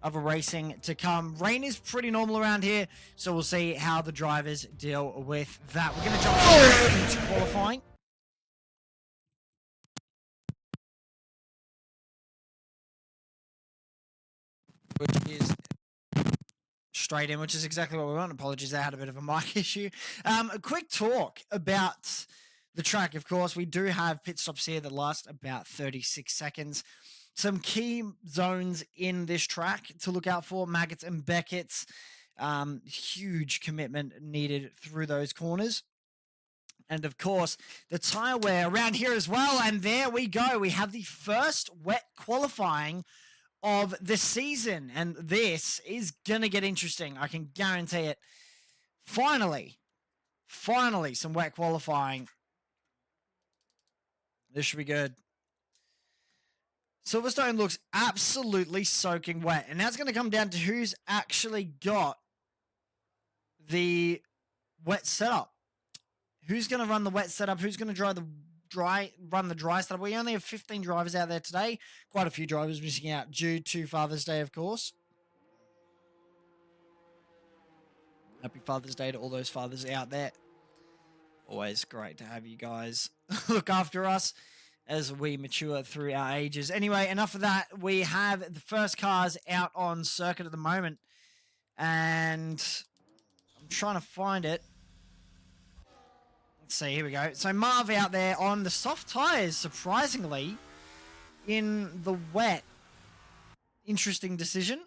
of a racing to come. Rain is pretty normal around here, so we'll see how the drivers deal with that. We're going to jump straight into qualifying. Which is straight in, which is exactly what we want. Apologies, I had a bit of a mic issue. A quick talk about the track. Of course, we do have pit stops here that last about 36 seconds. Some key zones in this track to look out for: Maggots and Beckett's. Huge commitment needed through those corners. And of course, the tire wear around here as well. And there we go. We have the first wet qualifying of the season. And this is going to get interesting. I can guarantee it. Finally, some wet qualifying. This should be good. Silverstone looks absolutely soaking wet. And that's going to come down to who's actually got the wet setup. Who's going to run the wet setup? Who's going to run the dry setup? We only have 15 drivers out there today. Quite a few drivers missing out due to Father's Day, of course. Happy Father's Day to all those fathers out there. Always great to have you guys look after us as we mature through our ages. Anyway, enough of that. We have the first cars out on circuit at the moment. And I'm trying to find it. Let's see, here we go. So Marv out there on the soft tires, surprisingly, in the wet. Interesting decision.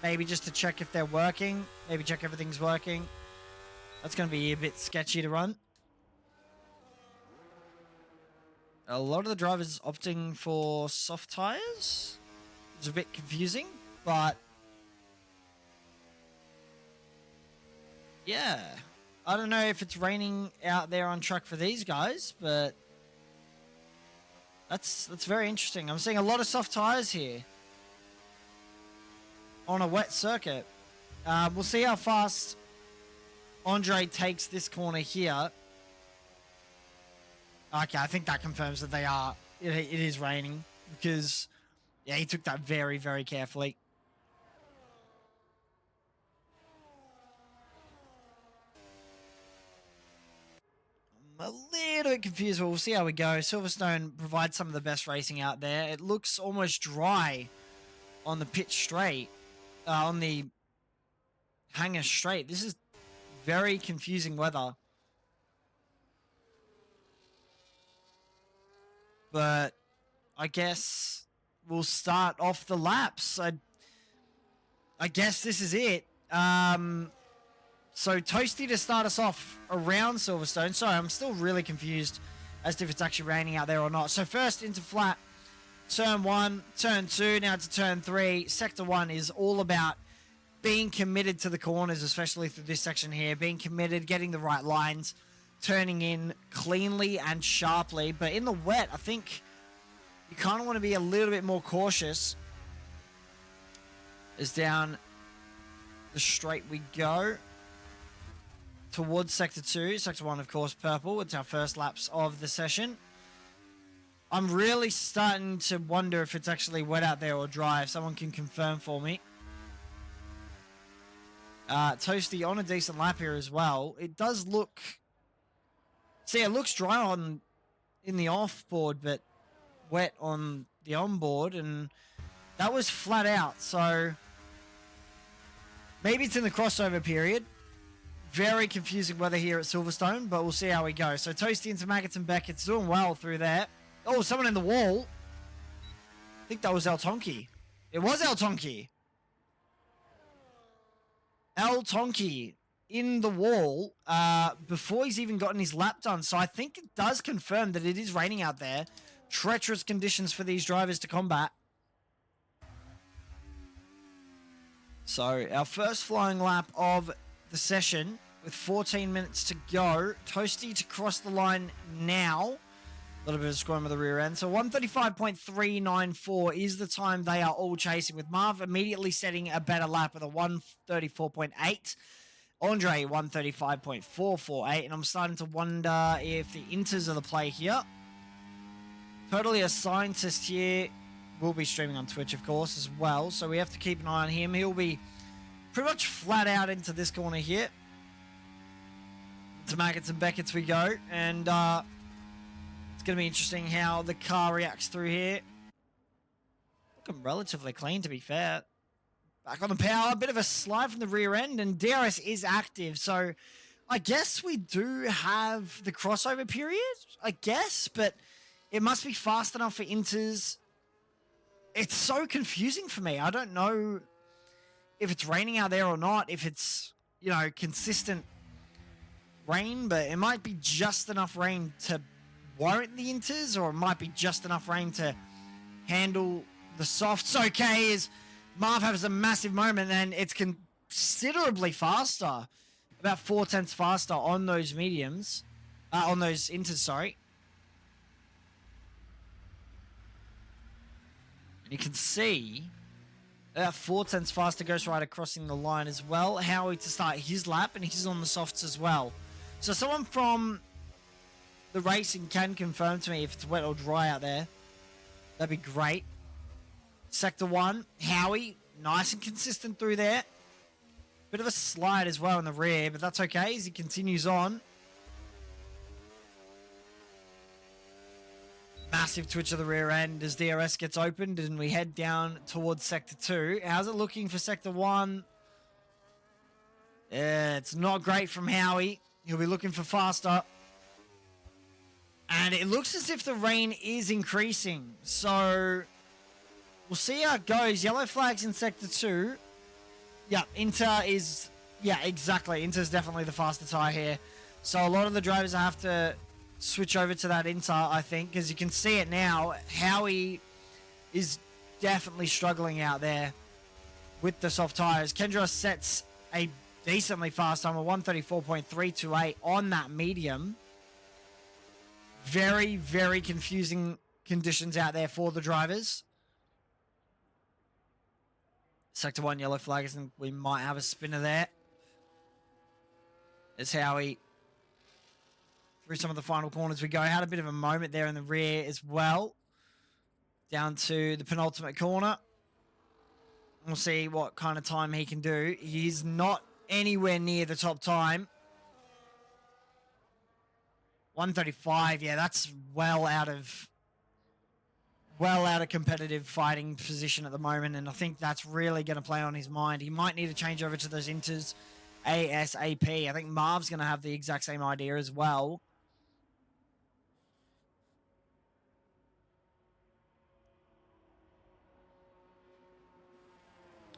Maybe just to check if they're working. Maybe check everything's working. That's going to be a bit sketchy to run. A lot of the drivers opting for soft tires. It's a bit confusing, but yeah. I don't know if it's raining out there on track for these guys, but that's very interesting. I'm seeing a lot of soft tires here on a wet circuit. We'll see how fast Andre takes this corner here. Okay, I think that confirms that it is raining because, yeah, he took that very, very carefully. I'm a little bit confused, but we'll see how we go. Silverstone provides some of the best racing out there. It looks almost dry on the pitch straight, on the hangar straight. This is very confusing weather. But I guess we'll start off the laps. I guess this is it. So Toasty to start us off around Silverstone. Sorry, I'm still really confused as to if it's actually raining out there or not. So first into flat, turn 1, turn 2, now to turn 3. Sector 1 is all about being committed to the corners, especially through this section here. Being committed, getting the right lines, turning in cleanly and sharply. But in the wet, I think you kind of want to be a little bit more cautious. As down the straight we go towards Sector 2. Sector 1, of course, purple. It's our first laps of the session. I'm really starting to wonder if it's actually wet out there or dry. If someone can confirm for me. Toasty on a decent lap here as well. It does look... See, it looks dry in the off-board, but wet on the on-board. And that was flat out, so... Maybe it's in the crossover period. Very confusing weather here at Silverstone, but we'll see how we go. So Toasty into Maggots and Beckett's doing well through there. Oh, someone in the wall. I think that was El Tonki. It was El Tonki. El Tonki in the wall before he's even gotten his lap done. So I think it does confirm that it is raining out there. Treacherous conditions for these drivers to combat. So our first flying lap of the session with 14 minutes to go. Toasty to cross the line now. A little bit of squirm of the rear end. So 135.394 is the time they are all chasing, with Marv immediately setting a better lap with a 134.8. Andre 135.448. And I'm starting to wonder if the Inters are the play here. Totally a scientist here. Will be streaming on Twitch, of course, as well. So we have to keep an eye on him. He'll be pretty much flat out into this corner here. To Maggots and Beckett's we go. And it's going to be interesting how the car reacts through here. Looking relatively clean, to be fair. Back on the power. A bit of a slide from the rear end. And DRS is active. So I guess we do have the crossover period. I guess. But it must be fast enough for Inters. It's so confusing for me. I don't know if it's raining out there or not. If it's, you know, consistent rain, but it might be just enough rain to warrant the inters, or it might be just enough rain to handle the softs. Okay, as Marv has a massive moment, and it's considerably faster, about 4/10 faster on those mediums, on those inters, sorry. And you can see that 4/10 faster Ghost Rider crossing the line as well. Howie to start his lap, and he's on the softs as well. So someone from the racing can confirm to me if it's wet or dry out there. That'd be great. Sector 1, Howie, nice and consistent through there. Bit of a slide as well in the rear, but that's okay as he continues on. Massive twitch of the rear end as DRS gets opened, and we head down towards Sector 2. How's it looking for Sector 1? It's not great from Howie. He'll be looking for faster. And it looks as if the rain is increasing. So we'll see how it goes. Yellow flags in Sector 2. Yeah, Inter is... Yeah, exactly. Inter's definitely the faster tyre here. So a lot of the drivers have to switch over to that Inter, I think, because you can see it now. Howie is definitely struggling out there with the soft tyres. Kendra sets a decently fast time of 134.328 on that medium. Very, very confusing conditions out there for the drivers. Sector 1 yellow flag, I think we might have a spinner there. It's Howie. Through some of the final corners we go. Had a bit of a moment there in the rear as well. Down to the penultimate corner. We'll see what kind of time he can do. He's not anywhere near the top time. 135, yeah, that's well out of competitive fighting position at the moment, and I think that's really going to play on his mind. He might need to change over to those inters ASAP. I think Marv's going to have the exact same idea as well.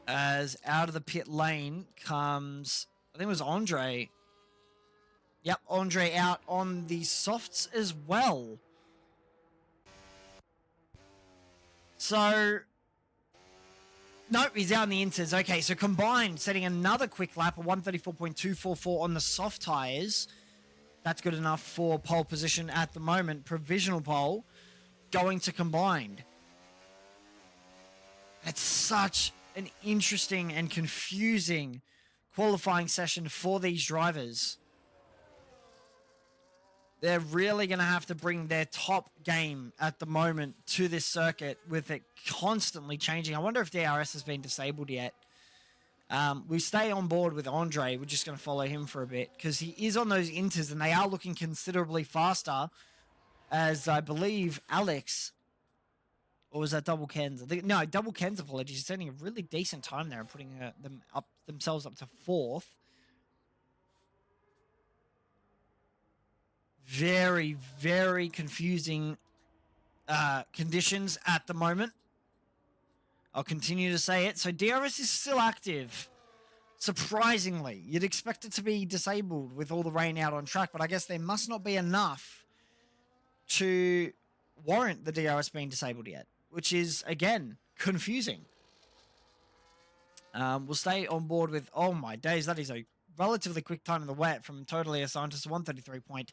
As out of the pit lane comes, I think it was Andre. Yep, Andre out on the softs as well. So, nope, he's out on the inters. Okay, so combined, setting another quick lap of 134.244 on the soft tyres. That's good enough for pole position at the moment. Provisional pole going to combined. It's such an interesting and confusing qualifying session for these drivers. They're really going to have to bring their top game at the moment to this circuit with it constantly changing. I wonder if DRS has been disabled yet. We stay on board with Andre. We're just going to follow him for a bit because he is on those inters and they are looking considerably faster, as I believe Alex, or was that Double Ken's? I think, no, Double Ken's, apologies. He's setting a really decent time there and putting themselves up to 4th. Very, very confusing conditions at the moment. I'll continue to say it. So DRS is still active. Surprisingly, you'd expect it to be disabled with all the rain out on track, but I guess there must not be enough to warrant the DRS being disabled yet, which is, again, confusing. We'll stay on board with, oh my days, that is a relatively quick time in the wet from Totally a Scientist, 133 point.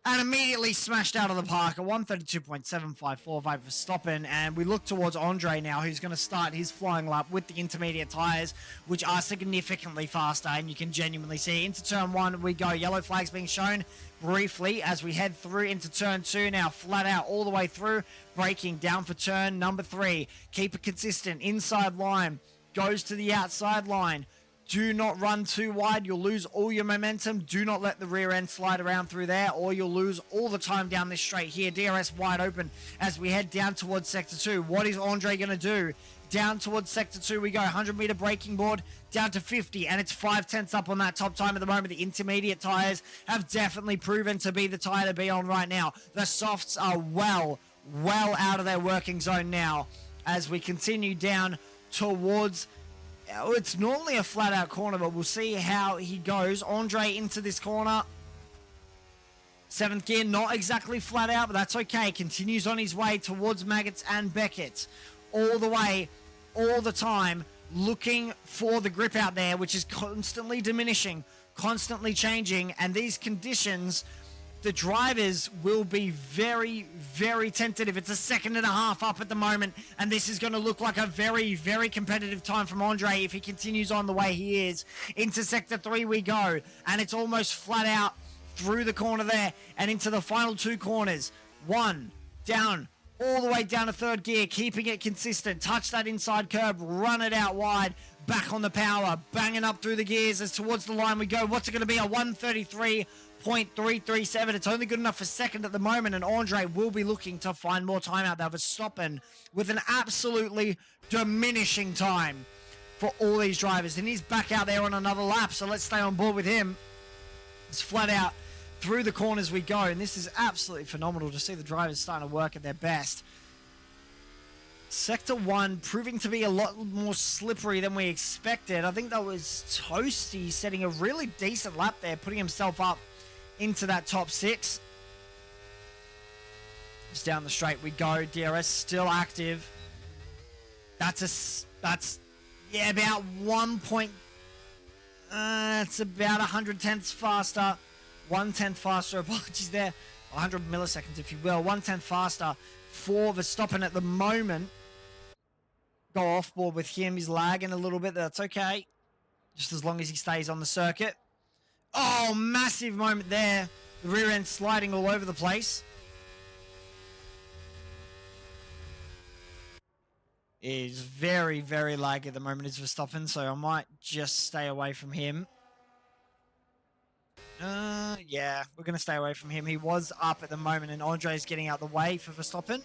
And immediately smashed out of the park, a 132.754 by Verstappen. And we look towards Andre now, who's going to start his flying lap with the intermediate tyres, which are significantly faster. And you can genuinely see into turn 1 we go. Yellow flags being shown briefly as we head through into turn 2 now, flat out all the way through. Braking down for turn number 3. Keep it consistent. Inside line goes to the outside line. Do not run too wide. You'll lose all your momentum. Do not let the rear end slide around through there, or you'll lose all the time down this straight here. DRS wide open as we head down towards Sector 2. What is Andre going to do? Down towards Sector 2 we go. 100-meter braking board down to 50, and it's 5/10 up on that top time at the moment. The intermediate tyres have definitely proven to be the tyre to be on right now. The softs are well out of their working zone now as we continue down towards... It's normally a flat-out corner, but we'll see how he goes. Andre into this corner. 7th gear, not exactly flat out, but that's okay. Continues on his way towards Maggots and Beckett. All the way, all the time, looking for the grip out there, which is constantly diminishing, constantly changing. And these conditions, the drivers will be very, very tentative. It's a 1.5 seconds up at the moment, and this is going to look like a very, very competitive time from Andre if he continues on the way he is. Into Sector 3 we go, and it's almost flat out through the corner there and into the final 2 corners. 1 down, all the way down to 3rd gear, keeping it consistent. Touch that inside curb, run it out wide, back on the power, banging up through the gears as towards the line we go. What's it going to be? A 1:33.337. It's only good enough for 2nd at the moment, and Andre will be looking to find more time out there. Verstappen with an absolutely diminishing time for all these drivers, and he's back out there on another lap, so let's stay on board with him. It's flat out through the corners we go, and this is absolutely phenomenal to see the drivers starting to work at their best. Sector 1 proving to be a lot more slippery than we expected. I think that was Toasty setting a really decent lap there, putting himself up into that top 6. Just down the straight we go. DRS still active. That's yeah, about 1 point. It's about 100/10ths faster. 1/10 faster, apologies there. 100 milliseconds, if you will. 1/10 faster for Verstappen at the moment. Go off board with him. He's lagging a little bit. That's okay. Just as long as he stays on the circuit. Oh, massive moment there. The rear end sliding all over the place. Is very, very laggy at the moment, is Verstappen, so I might just stay away from him. Yeah, we're going to stay away from him. He was up at the moment, and Andre's getting out the way for Verstappen.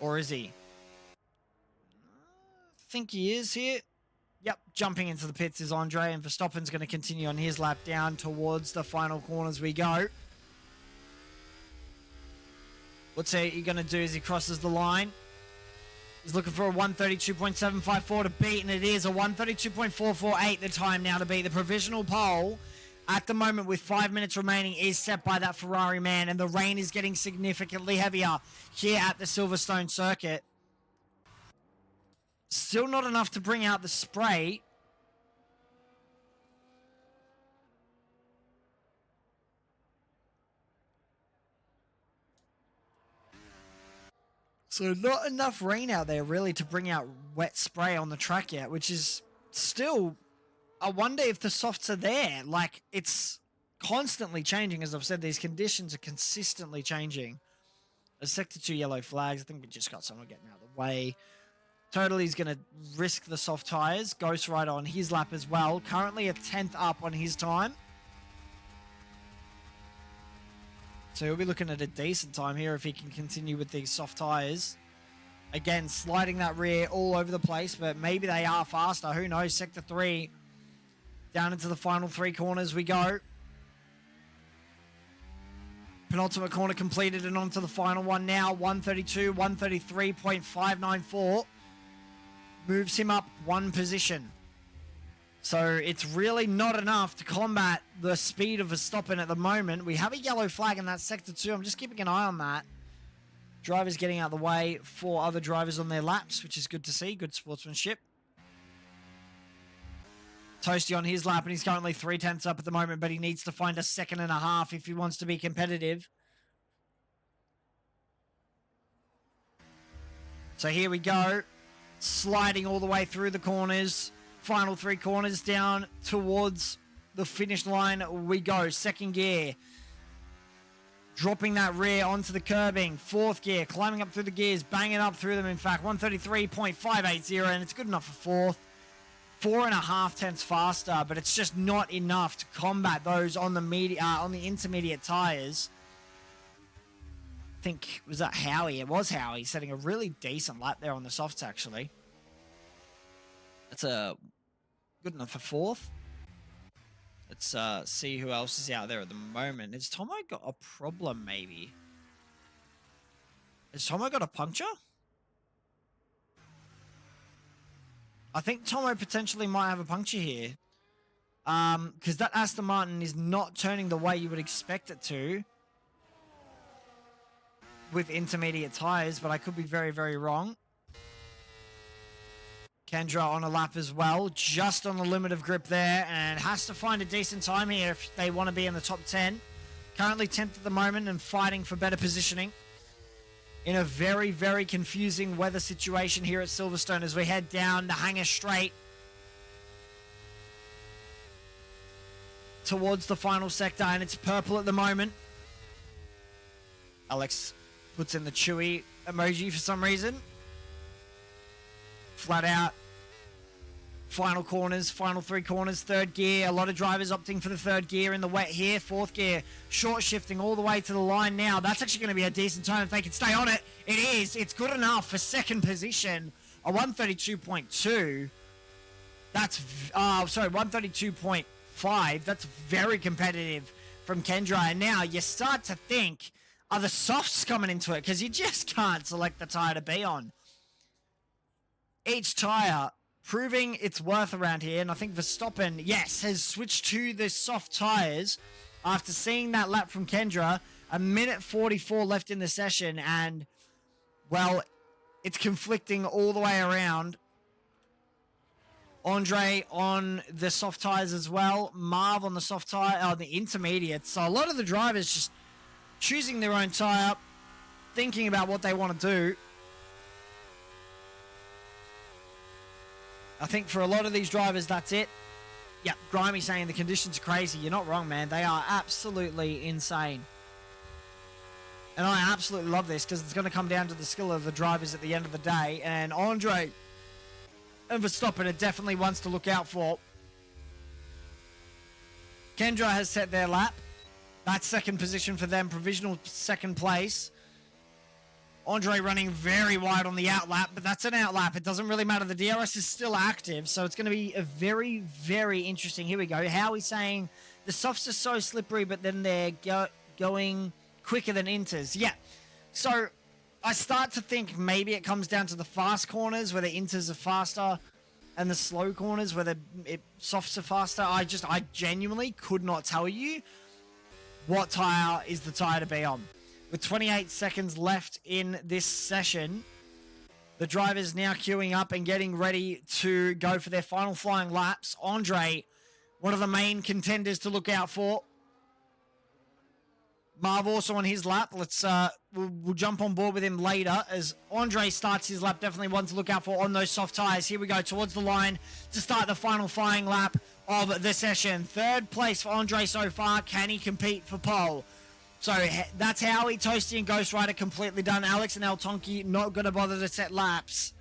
Or is he? I think he is here. Yep, jumping into the pits is Andre, and Verstappen's going to continue on his lap down towards the final corners we go. What's he going to do as he crosses the line? He's looking for a 1:32.754 to beat, and it is a 1:32.448 the time now to beat. The provisional pole at the moment with 5 minutes remaining is set by that Ferrari man, and the rain is getting significantly heavier here at the Silverstone Circuit. Still not enough to bring out the spray. So not enough rain out there really to bring out wet spray on the track yet, which is still, I wonder if the softs are there. Like, it's constantly changing. As I've said, these conditions are consistently changing. There's Sector 2 yellow flags. I think we just got someone getting out of the way. Totally is going to risk the soft tires. Ghost Rider on his lap as well. Currently a 10th up on his time. So he'll be looking at a decent time here if he can continue with these soft tires. Again, sliding that rear all over the place, but maybe they are faster. Who knows? Sector 3. Down into the final 3 corners we go. Penultimate corner completed and onto the final one now. 1:32, 1:33.594. Moves him up 1 position. So it's really not enough to combat the speed of Verstappen at the moment. We have a yellow flag in that Sector 2. I'm just keeping an eye on that. Drivers getting out of the way for other drivers on their laps, which is good to see. Good sportsmanship. Toasty on his lap, and he's currently 3/10ths up at the moment, but he needs to find a 1.5 seconds if he wants to be competitive. So here we go. Sliding all the way through the corners. Final 3 corners down towards the finish line we go. 2nd gear. Dropping that rear onto the curbing. 4th gear. Climbing up through the gears. Banging up through them, in fact. 1:33.580, and it's good enough for 4th. 4.5 faster, but it's just not enough to combat those on the intermediate tires. I think, was that Howie? It was Howie setting a really decent lap there on the softs, actually. That's a good enough for 4th. Let's see who else is out there at the moment. Has Tomo got a problem, maybe? Has Tomo got a puncture? I think Tomo potentially might have a puncture here. because that Aston Martin is not turning the way you would expect it to with intermediate tires, but I could be very, very wrong. Kendra on a lap as well, just on the limit of grip there, and has to find a decent time here if they want to be in the top 10. Currently 10th at the moment and fighting for better positioning in a very, very confusing weather situation here at Silverstone as we head down the Hanger Straight towards the final sector, and it's purple at the moment. Alex puts in the Chewy emoji for some reason. Flat out. Final corners, final 3 corners, third gear. A lot of drivers opting for the third gear in the wet here. Fourth gear, short shifting all the way to the line now. That's actually going to be a decent time if they can stay on it. It is. It's good enough for second position. A 132.2. That's, 132.5. That's very competitive from Kendra. And now you start to think, are the softs coming into it? Because you just can't select the tire to be on. Each tire proving its worth around here, and I think Verstappen, yes, has switched to the soft tires after seeing that lap from Kendra. A minute 44 left in the session, and, well, it's conflicting all the way around. Andre on the soft tires as well. Marv on the soft tire, the intermediates. So a lot of the drivers just choosing their own tire, thinking about what they want to do. I think for a lot of these drivers, that's it. Yeah, Grimy saying the conditions are crazy. You're not wrong, man. They are absolutely insane. And I absolutely love this because it's going to come down to the skill of the drivers at the end of the day. And Andre and Verstappen are definitely ones to look out for. Kendra has set their lap. That's second position for them. Provisional second place. Andre running very wide on the outlap, but that's an outlap. It doesn't really matter. The DRS is still active, so it's going to be a very, very interesting. Here we go. Howie's saying the softs are so slippery, but then they're going quicker than inters. Yeah. So I start to think maybe it comes down to the fast corners where the inters are faster and the slow corners where the softs are faster. I genuinely could not tell you what tire is the tire to be on. With 28 seconds left in this session, the drivers now queuing up and getting ready to go for their final flying laps. Andre, one of the main contenders to look out for. Marv also on his lap. We'll jump on board with him later as Andre starts his lap. Definitely one to look out for on those soft tires. Here we go towards the line to start the final flying lap of the session. Third place for Andre so far. Can he compete for pole? So that's Howie, Toasty, and Ghost Rider completely done. Alex and El Tonki not going to bother to set laps.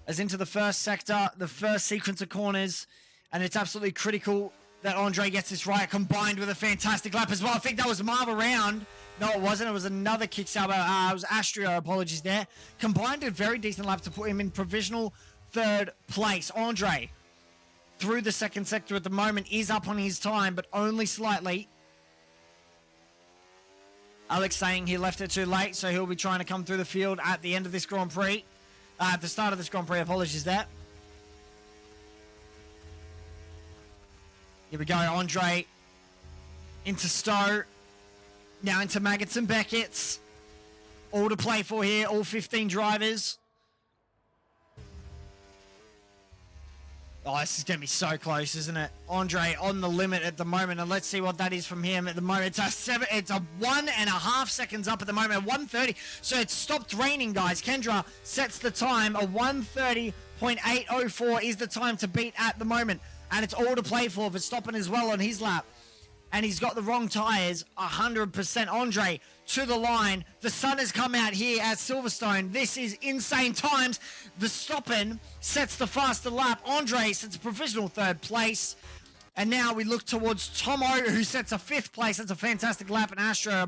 As into the first sector, the first sequence of corners, and it's absolutely critical that Andre gets this right, combined with a fantastic lap as well. I think that was Marv around. No, it wasn't. It was another kickstart. It was Astria, apologies there. Combined a very decent lap to put him in provisional third place. Andre, through the second sector at the moment, is up on his time, but only slightly. Alex saying he left it too late, so he'll be trying to come through the field at the end of this Grand Prix. At the start of this Grand Prix, apologies there. Here we go, Andre into Stowe. Now into Maggots and Beckett's. All to play for here, all 15 drivers. Oh, this is going to be so close, isn't it? Andre on the limit at the moment, and let's see what that is from him at the moment. It's a 1.5 seconds up at the moment, 1:30. So it's stopped raining, guys. Kendra sets the time. A 1:30.804 is the time to beat at the moment. And it's all to play for Verstappen as well on his lap. And he's got the wrong tires, 100%. Andre to the line. The sun has come out here at Silverstone. This is insane times. Verstappen sets the faster lap. Andre sets a provisional third place. And now we look towards Tomo, who sets a 5th place. That's a fantastic lap. And Astro,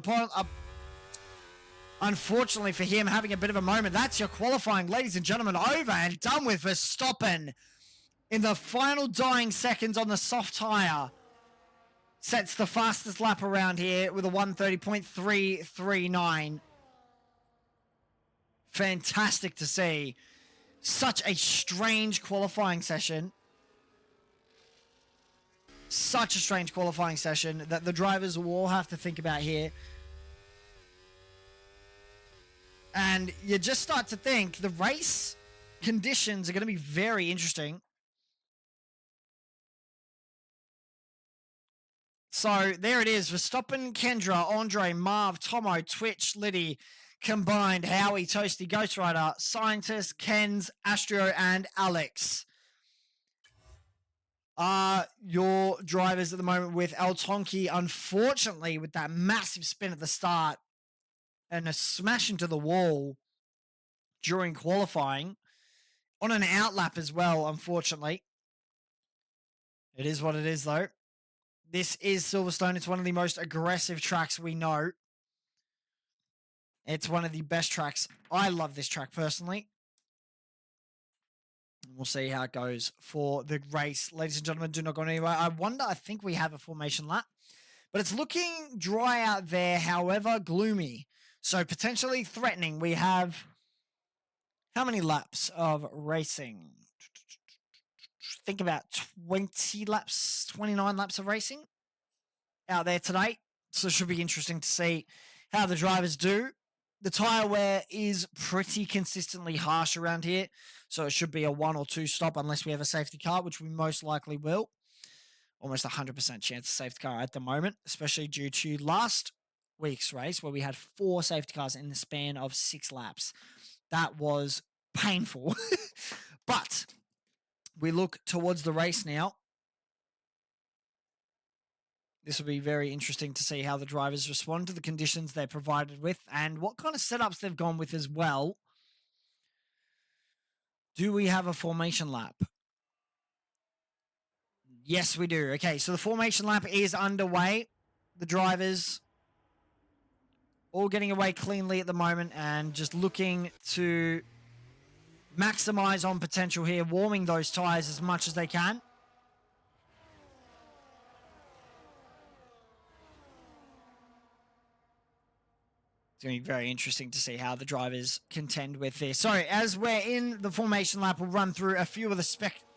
unfortunately for him, having a bit of a moment. That's your qualifying, ladies and gentlemen, over and done with. Verstappen in the final dying seconds on the soft tire. Sets the fastest lap around here with a 1:30.339. Fantastic to see. Such a strange qualifying session. such a strange qualifying session that the drivers will all have to think about here. And you just start to think the race conditions are going to be very interesting. So there it is. Verstappen, Kendra, Andre, Marv, Tomo, Twitch, Liddy, combined, Howie, Toasty, Ghost Rider, Scientist, Ken's, Astro, and Alex are your drivers at the moment, with El Tonki, unfortunately, with that massive spin at the start and a smash into the wall during qualifying on an outlap as well, unfortunately. It is what it is, though. This is Silverstone. It's one of the most aggressive tracks we know. It's one of the best tracks. I love this track personally. We'll see how it goes for the race. Ladies and gentlemen, do not go anywhere. I think we have a formation lap, but it's looking dry out there, however, gloomy. So potentially threatening. We have how many laps of racing? Think about 20 laps, 29 laps of racing out there today. So it should be interesting to see how the drivers do. The tyre wear is pretty consistently harsh around here, so it should be a 1 or 2 stop unless we have a safety car, which we most likely will. Almost 100% chance of safety car at the moment, especially due to last week's race where we had 4 safety cars in the span of 6 laps. That was painful. But we look towards the race now. This will be very interesting to see how the drivers respond to the conditions they're provided with and what kind of setups they've gone with as well. Do we have a formation lap? Yes, we do. Okay, so the formation lap is underway. The drivers all getting away cleanly at the moment and just looking to maximize on potential here, warming those tires as much as they can. It's going to be very interesting to see how the drivers contend with this. So as we're in the formation lap, we'll run through a few of the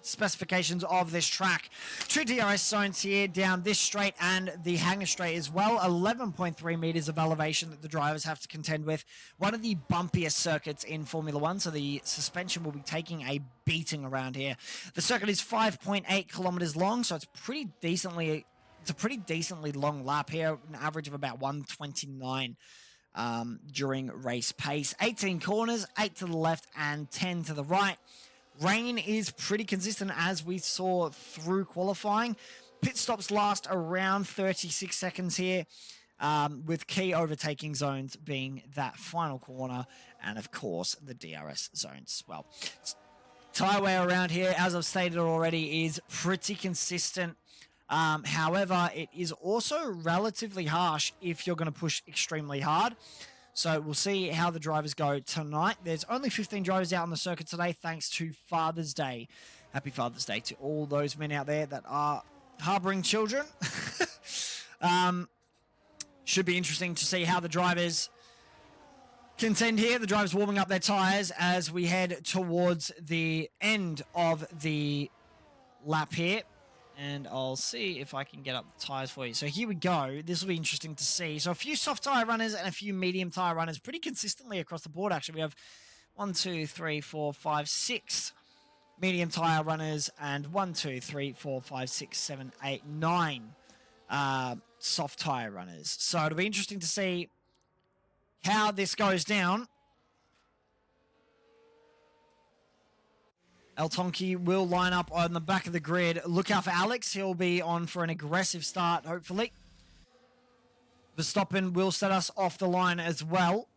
specifications of this track. 2 DRS zones here down this straight and the hangar straight as well. 11.3 meters of elevation that the drivers have to contend with. One of the bumpiest circuits in Formula One, so the suspension will be taking a beating around here. The circuit is 5.8 kilometers long, so it's a pretty decently long lap here, an average of about 129 during race pace. 18 corners, 8 to the left and 10 to the right. Rain is pretty consistent as we saw through qualifying. Pit stops last around 36 seconds here, with key overtaking zones being that final corner and, of course, the DRS zones as well. Tyre wear around here, as I've stated already, is pretty consistent. However, it is also relatively harsh if you're going to push extremely hard. So we'll see how the drivers go tonight. There's only 15 drivers out on the circuit today, thanks to Father's Day. Happy Father's Day to all those men out there that are harboring children. Should be interesting to see how the drivers contend here. The drivers warming up their tires as we head towards the end of the lap here. And I'll see if I can get up the tires for you. So here we go. This will be interesting to see. So a few soft tire runners and a few medium tire runners pretty consistently across the board, actually. We have 1, 2, 3, 4, 5, 6 medium tire runners and 1, 2, 3, 4, 5, 6, 7, 8, 9 soft tire runners. So it'll be interesting to see how this goes down. El Tonki will line up on the back of the grid. Look out for Alex. He'll be on for an aggressive start, hopefully. Verstappen will set us off the line as well.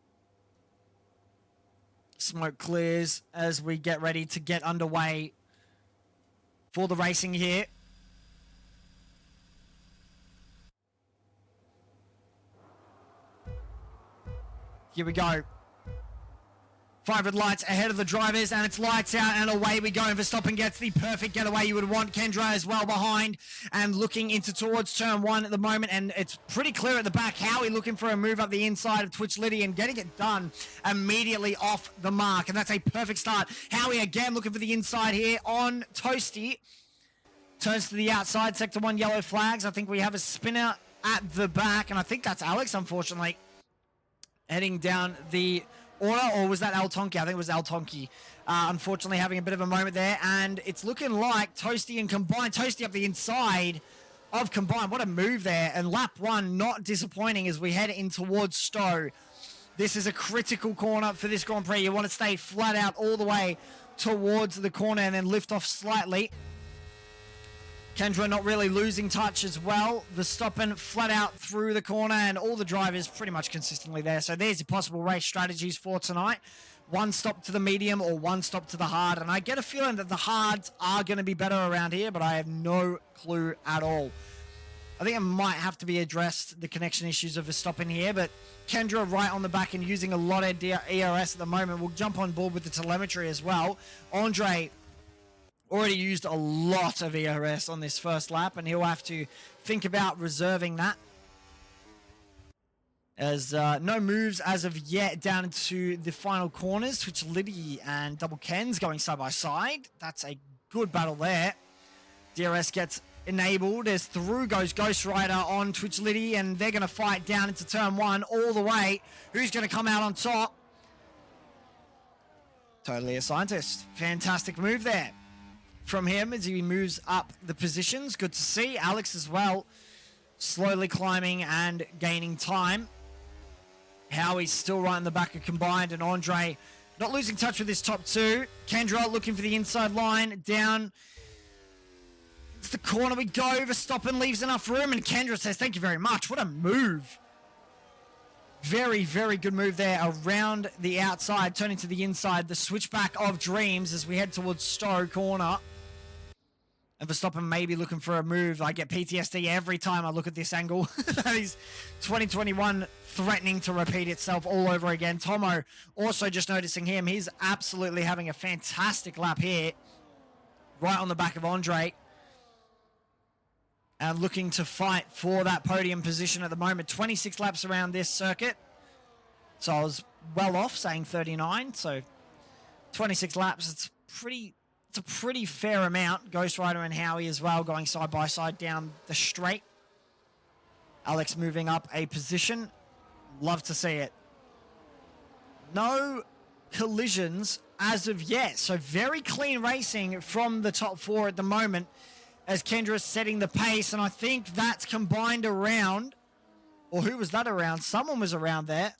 Smoke clears as we get ready to get underway for the racing here. Here we go. 5 red lights ahead of the drivers, and it's lights out, and away we go. And Verstappen gets the perfect getaway you would want. Kendra as well behind, and looking into towards turn 1 at the moment, and it's pretty clear at the back. Howie looking for a move up the inside of Twitch Liddy and getting it done immediately off the mark, and that's a perfect start. Howie again looking for the inside here on Toasty. Turns to the outside, sector 1 yellow flags. I think we have a spinner at the back, and I think that's Alex, unfortunately, heading down the order, or was that Al Tonki? I think it was Al Tonki. Unfortunately, having a bit of a moment there, and it's looking like Toasty and Combine. Toasty up the inside of Combine. What a move there, and lap 1 not disappointing as we head in towards Stowe. This is a critical corner for this Grand Prix. You want to stay flat out all the way towards the corner and then lift off slightly. Kendra not really losing touch as well. Verstappen flat out through the corner, and all the drivers pretty much consistently there. So there's your possible race strategies for tonight. One stop to the medium or one stop to the hard. And I get a feeling that the hards are going to be better around here, but I have no clue at all. I think it might have to be addressed, the connection issues of Verstappen here, but Kendra right on the back and using a lot of ERS at the moment. We'll jump on board with the telemetry as well. Andre already used a lot of ERS on this first lap, and he'll have to think about reserving that. As no moves as of yet down into the final corners. Twitch Liddy and Double Ken's going side by side. That's a good battle there. DRS gets enabled as through goes Ghost Rider on Twitch Liddy, and they're going to fight down into turn 1 all the way. Who's going to come out on top? Totally a scientist. Fantastic move there from him as he moves up the positions. Good to see. Alex as well, slowly climbing and gaining time. Howie's still right in the back of Combined, and Andre not losing touch with his top 2. Kendra looking for the inside line. Down it's the corner we go. Verstappen leaves enough room, and Kendra says, thank you very much. What a move. Very, very good move there around the outside, turning to the inside. The switchback of dreams as we head towards Stowe corner. And Verstappen may be looking for a move. I get PTSD every time I look at this angle. That is 2021 threatening to repeat itself all over again. Tomo also just noticing him. He's absolutely having a fantastic lap here. Right on the back of Andre. And looking to fight for that podium position at the moment. 26 laps around this circuit. So I was well off saying 39. So 26 laps, it's a pretty fair amount. Ghost Rider and Howie as well going side by side down the straight. Alex moving up a position. Love to see it. No collisions as of yet. So very clean racing from the top 4 at the moment, as Kendra's setting the pace, and I think that's Combined around. Or who was that around? Someone was around there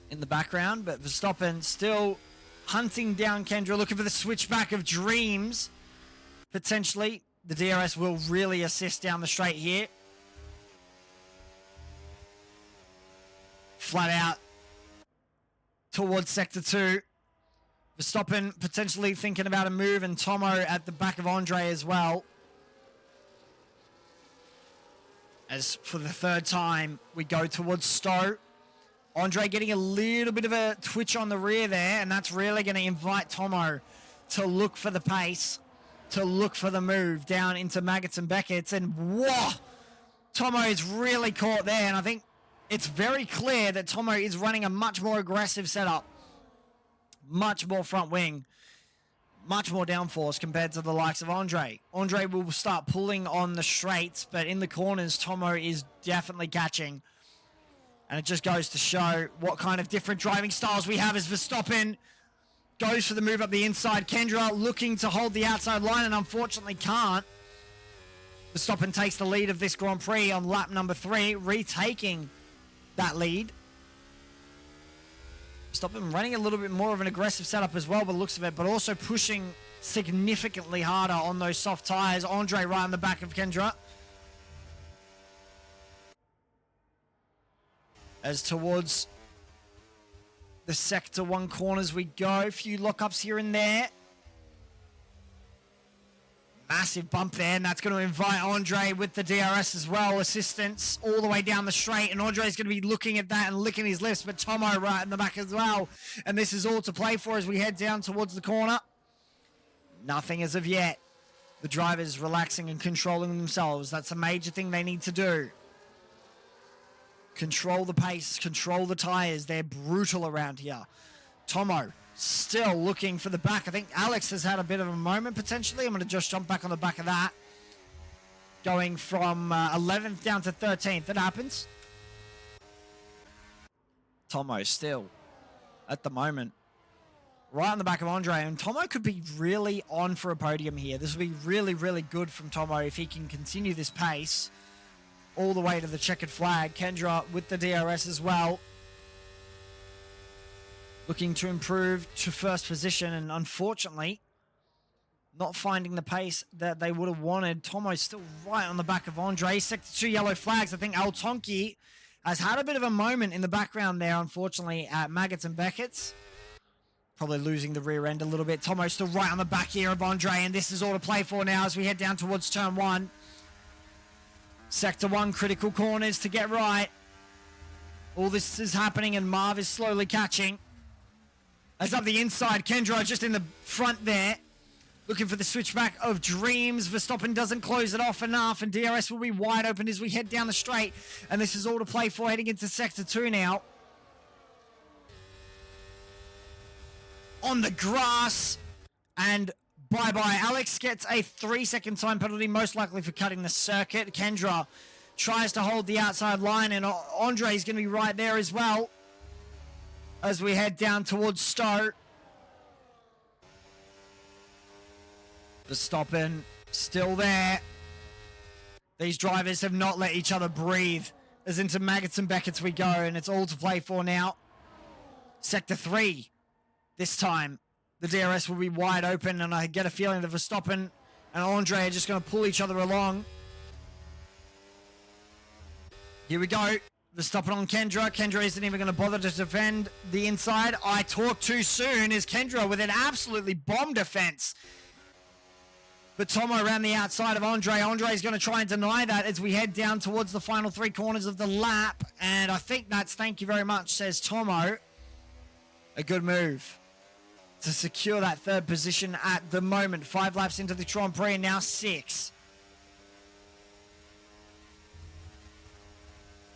in the background, but Verstappen still hunting down Kendra, looking for the switchback of dreams. Potentially, the DRS will really assist down the straight here. Flat out towards sector 2. Verstappen potentially thinking about a move, and Tomo at the back of Andre as well. As for the third time, we go towards Stowe. Andre getting a little bit of a twitch on the rear there, and that's really going to invite Tomo to look for the pace, to look for the move down into Maggots and Beckett's, and whoa! Tomo is really caught there, and I think it's very clear that Tomo is running a much more aggressive setup. Much more front wing, much more downforce compared to the likes of Andre. Andre will start pulling on the straights, but in the corners, Tomo is definitely catching. And it just goes to show what kind of different driving styles we have as Verstappen goes for the move up the inside. Kendra looking to hold the outside line and unfortunately can't. Verstappen takes the lead of this Grand Prix on lap number 3, retaking that lead. Verstappen running a little bit more of an aggressive setup as well by the looks of it, but also pushing significantly harder on those soft tires. Andre right on the back of Kendra. As towards the sector 1 corners we go. A few lockups here and there. Massive bump there, and that's going to invite Andre with the DRS as well. Assistance all the way down the straight, and Andre's going to be looking at that and licking his lips, but Tomo right in the back as well. And this is all to play for as we head down towards the corner. Nothing as of yet. The drivers relaxing and controlling themselves. That's a major thing they need to do. Control the pace, control the tires. They're brutal around here. Tomo still looking for the back. I think Alex has had a bit of a moment potentially. I'm going to just jump back on the back of that. Going from 11th down to 13th. That happens. Tomo still at the moment right on the back of Andre, and Tomo could be really on for a podium here. This would be really, really good from Tomo if he can continue this pace all the way to the checkered flag. Kendra with the DRS as well, looking to improve to first position, and unfortunately not finding the pace that they would have wanted. Tomo's still right on the back of Andre. Sector 2 yellow flags. I think Altonki has had a bit of a moment in the background there, unfortunately, at Maggots and Beckett's. Probably losing the rear end a little bit. Tomo's still right on the back here of Andre, and this is all to play for now as we head down towards turn 1. Sector 1, critical corners to get right. All this is happening, and Marv is slowly catching. As up the inside, Kendra just in the front there, looking for the switchback of Dreams. Verstappen doesn't close it off enough, and DRS will be wide open as we head down the straight. And this is all to play for heading into Sector 2 now. On the grass, and bye-bye. Alex gets a 3-second time penalty, most likely for cutting the circuit. Kendra tries to hold the outside line, and Andre's going to be right there as well as we head down towards Stowe. Verstappen still there. These drivers have not let each other breathe as into Maggots and Beckett's we go, and it's all to play for now. Sector 3. This time, the DRS will be wide open, and I get a feeling that Verstappen and Andre are just going to pull each other along. Here we go. Verstappen on Kendra. Kendra isn't even going to bother to defend the inside. I talk too soon as Kendra with an absolutely bomb defense. But Tomo around the outside of Andre. Andre is going to try and deny that as we head down towards the final 3 corners of the lap. And I think that's thank you very much, says Tomo. A good move to secure that 3rd position at the moment. 5 laps into the Grand Prix, and now 6.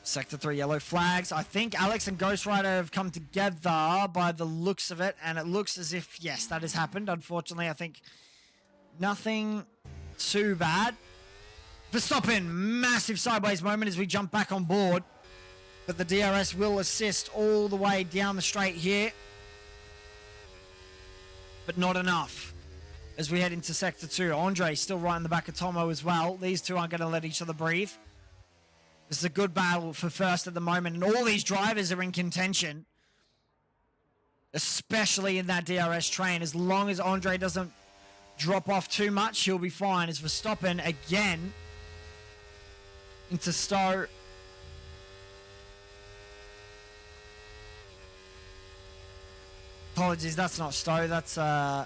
Sector 3 yellow flags. I think Alex and Ghost Rider have come together by the looks of it, and it looks as if, yes, that has happened. Unfortunately, I think nothing too bad. Verstappen, massive sideways moment as we jump back on board, but the DRS will assist all the way down the straight here. But not enough as we head into Sector 2. Andre still right in the back of Tomo as well. These two aren't going to let each other breathe. This is a good battle for first at the moment, and all these drivers are in contention, especially in that DRS train. As long as Andre doesn't drop off too much, he'll be fine. As Verstappen again into Stowe. Apologies, that's not Stowe. That's, I'm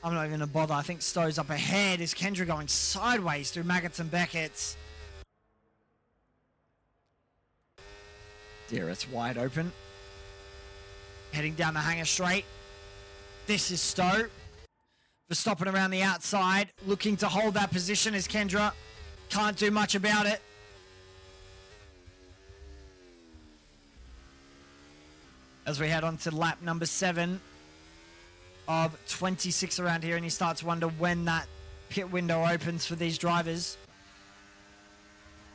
not even going to bother. I think Stowe's up ahead. Is Kendra going sideways through Maggots and Beckett's? DRS wide open. Heading down the hanger straight. This is Stowe. Verstappen around the outside, looking to hold that position as Kendra can't do much about it. As we head on to lap number 7 of 26 around here, and you start to wonder when that pit window opens for these drivers.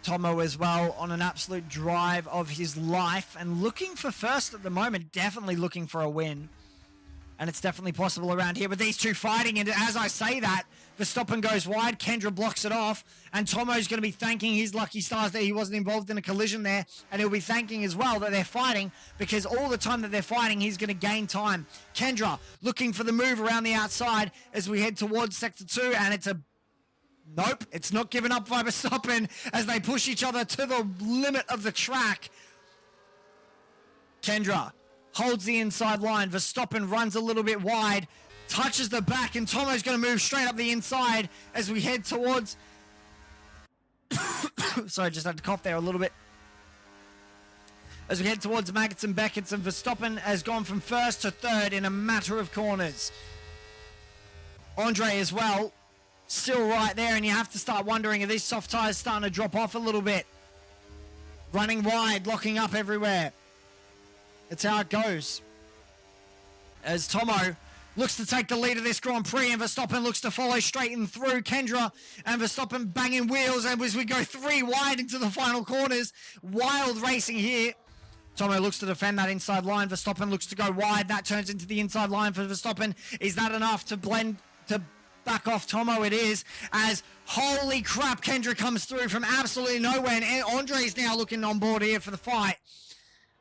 Tomo as well on an absolute drive of his life and looking for first at the moment, definitely looking for a win. And it's definitely possible around here with these two fighting. And as I say that, Verstappen goes wide, Kendra blocks it off, and Tomo's going to be thanking his lucky stars that he wasn't involved in a collision there, and he'll be thanking as well that they're fighting, because all the time that they're fighting, he's going to gain time. Kendra looking for the move around the outside as we head towards Sector 2, and it's a... Nope, it's not given up by Verstappen as they push each other to the limit of the track. Kendra holds the inside line. Verstappen runs a little bit wide, touches the back, and Tomo's going to move straight up the inside as we head towards... Sorry, just had to cough there a little bit. As we head towards Maggots and Beckett's, and Verstappen has gone from first to third in a matter of corners. Andre as well, still right there, and you have to start wondering, are these soft tyres starting to drop off a little bit? Running wide, locking up everywhere. It's how it goes. as Tomo looks to take the lead of this Grand Prix, and Verstappen looks to follow straight in through. Kendra and Verstappen banging wheels, and as we go 3 wide into the final corners, wild racing here. Tomo looks to defend that inside line. Verstappen looks to go wide. That turns into the inside line for Verstappen. Is that enough to back off Tomo? It is, as holy crap, Kendra comes through from absolutely nowhere, and Andre's now looking on board here for the fight.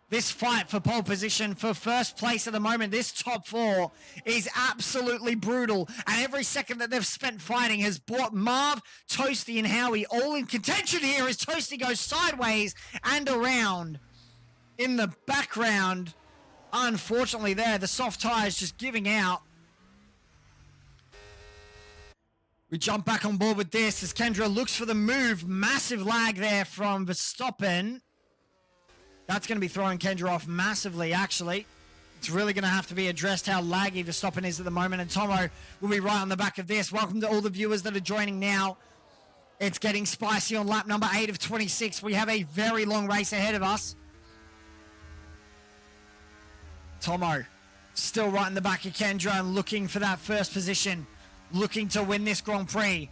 This fight for pole position, for first place at the moment, this top 4 is absolutely brutal. And every second that they've spent fighting has brought Marv, Toasty, and Howie all in contention here as Toasty goes sideways and around. In the background, unfortunately there, the soft tires just giving out. We jump back on board with this as Kendra looks for the move. Massive lag there from Verstappen. That's going to be throwing Kendra off massively, actually. It's really going to have to be addressed how laggy Verstappen is at the moment, and Tomo will be right on the back of this. Welcome to all the viewers that are joining now. It's getting spicy on lap number 8 of 26. We have a very long race ahead of us. Tomo still right in the back of Kendra and looking for that first position, looking to win this Grand Prix.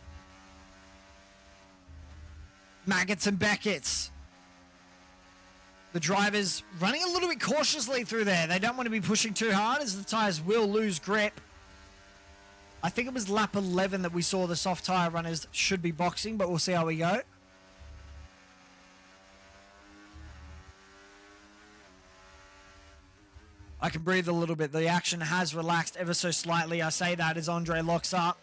Maggots and Beckett's. The drivers running a little bit cautiously through there. They don't want to be pushing too hard as the tires will lose grip. I think it was lap 11 that we saw the soft tire runners should be boxing, but we'll see how we go. I can breathe a little bit. The action has relaxed ever so slightly. I say that as Andre locks up.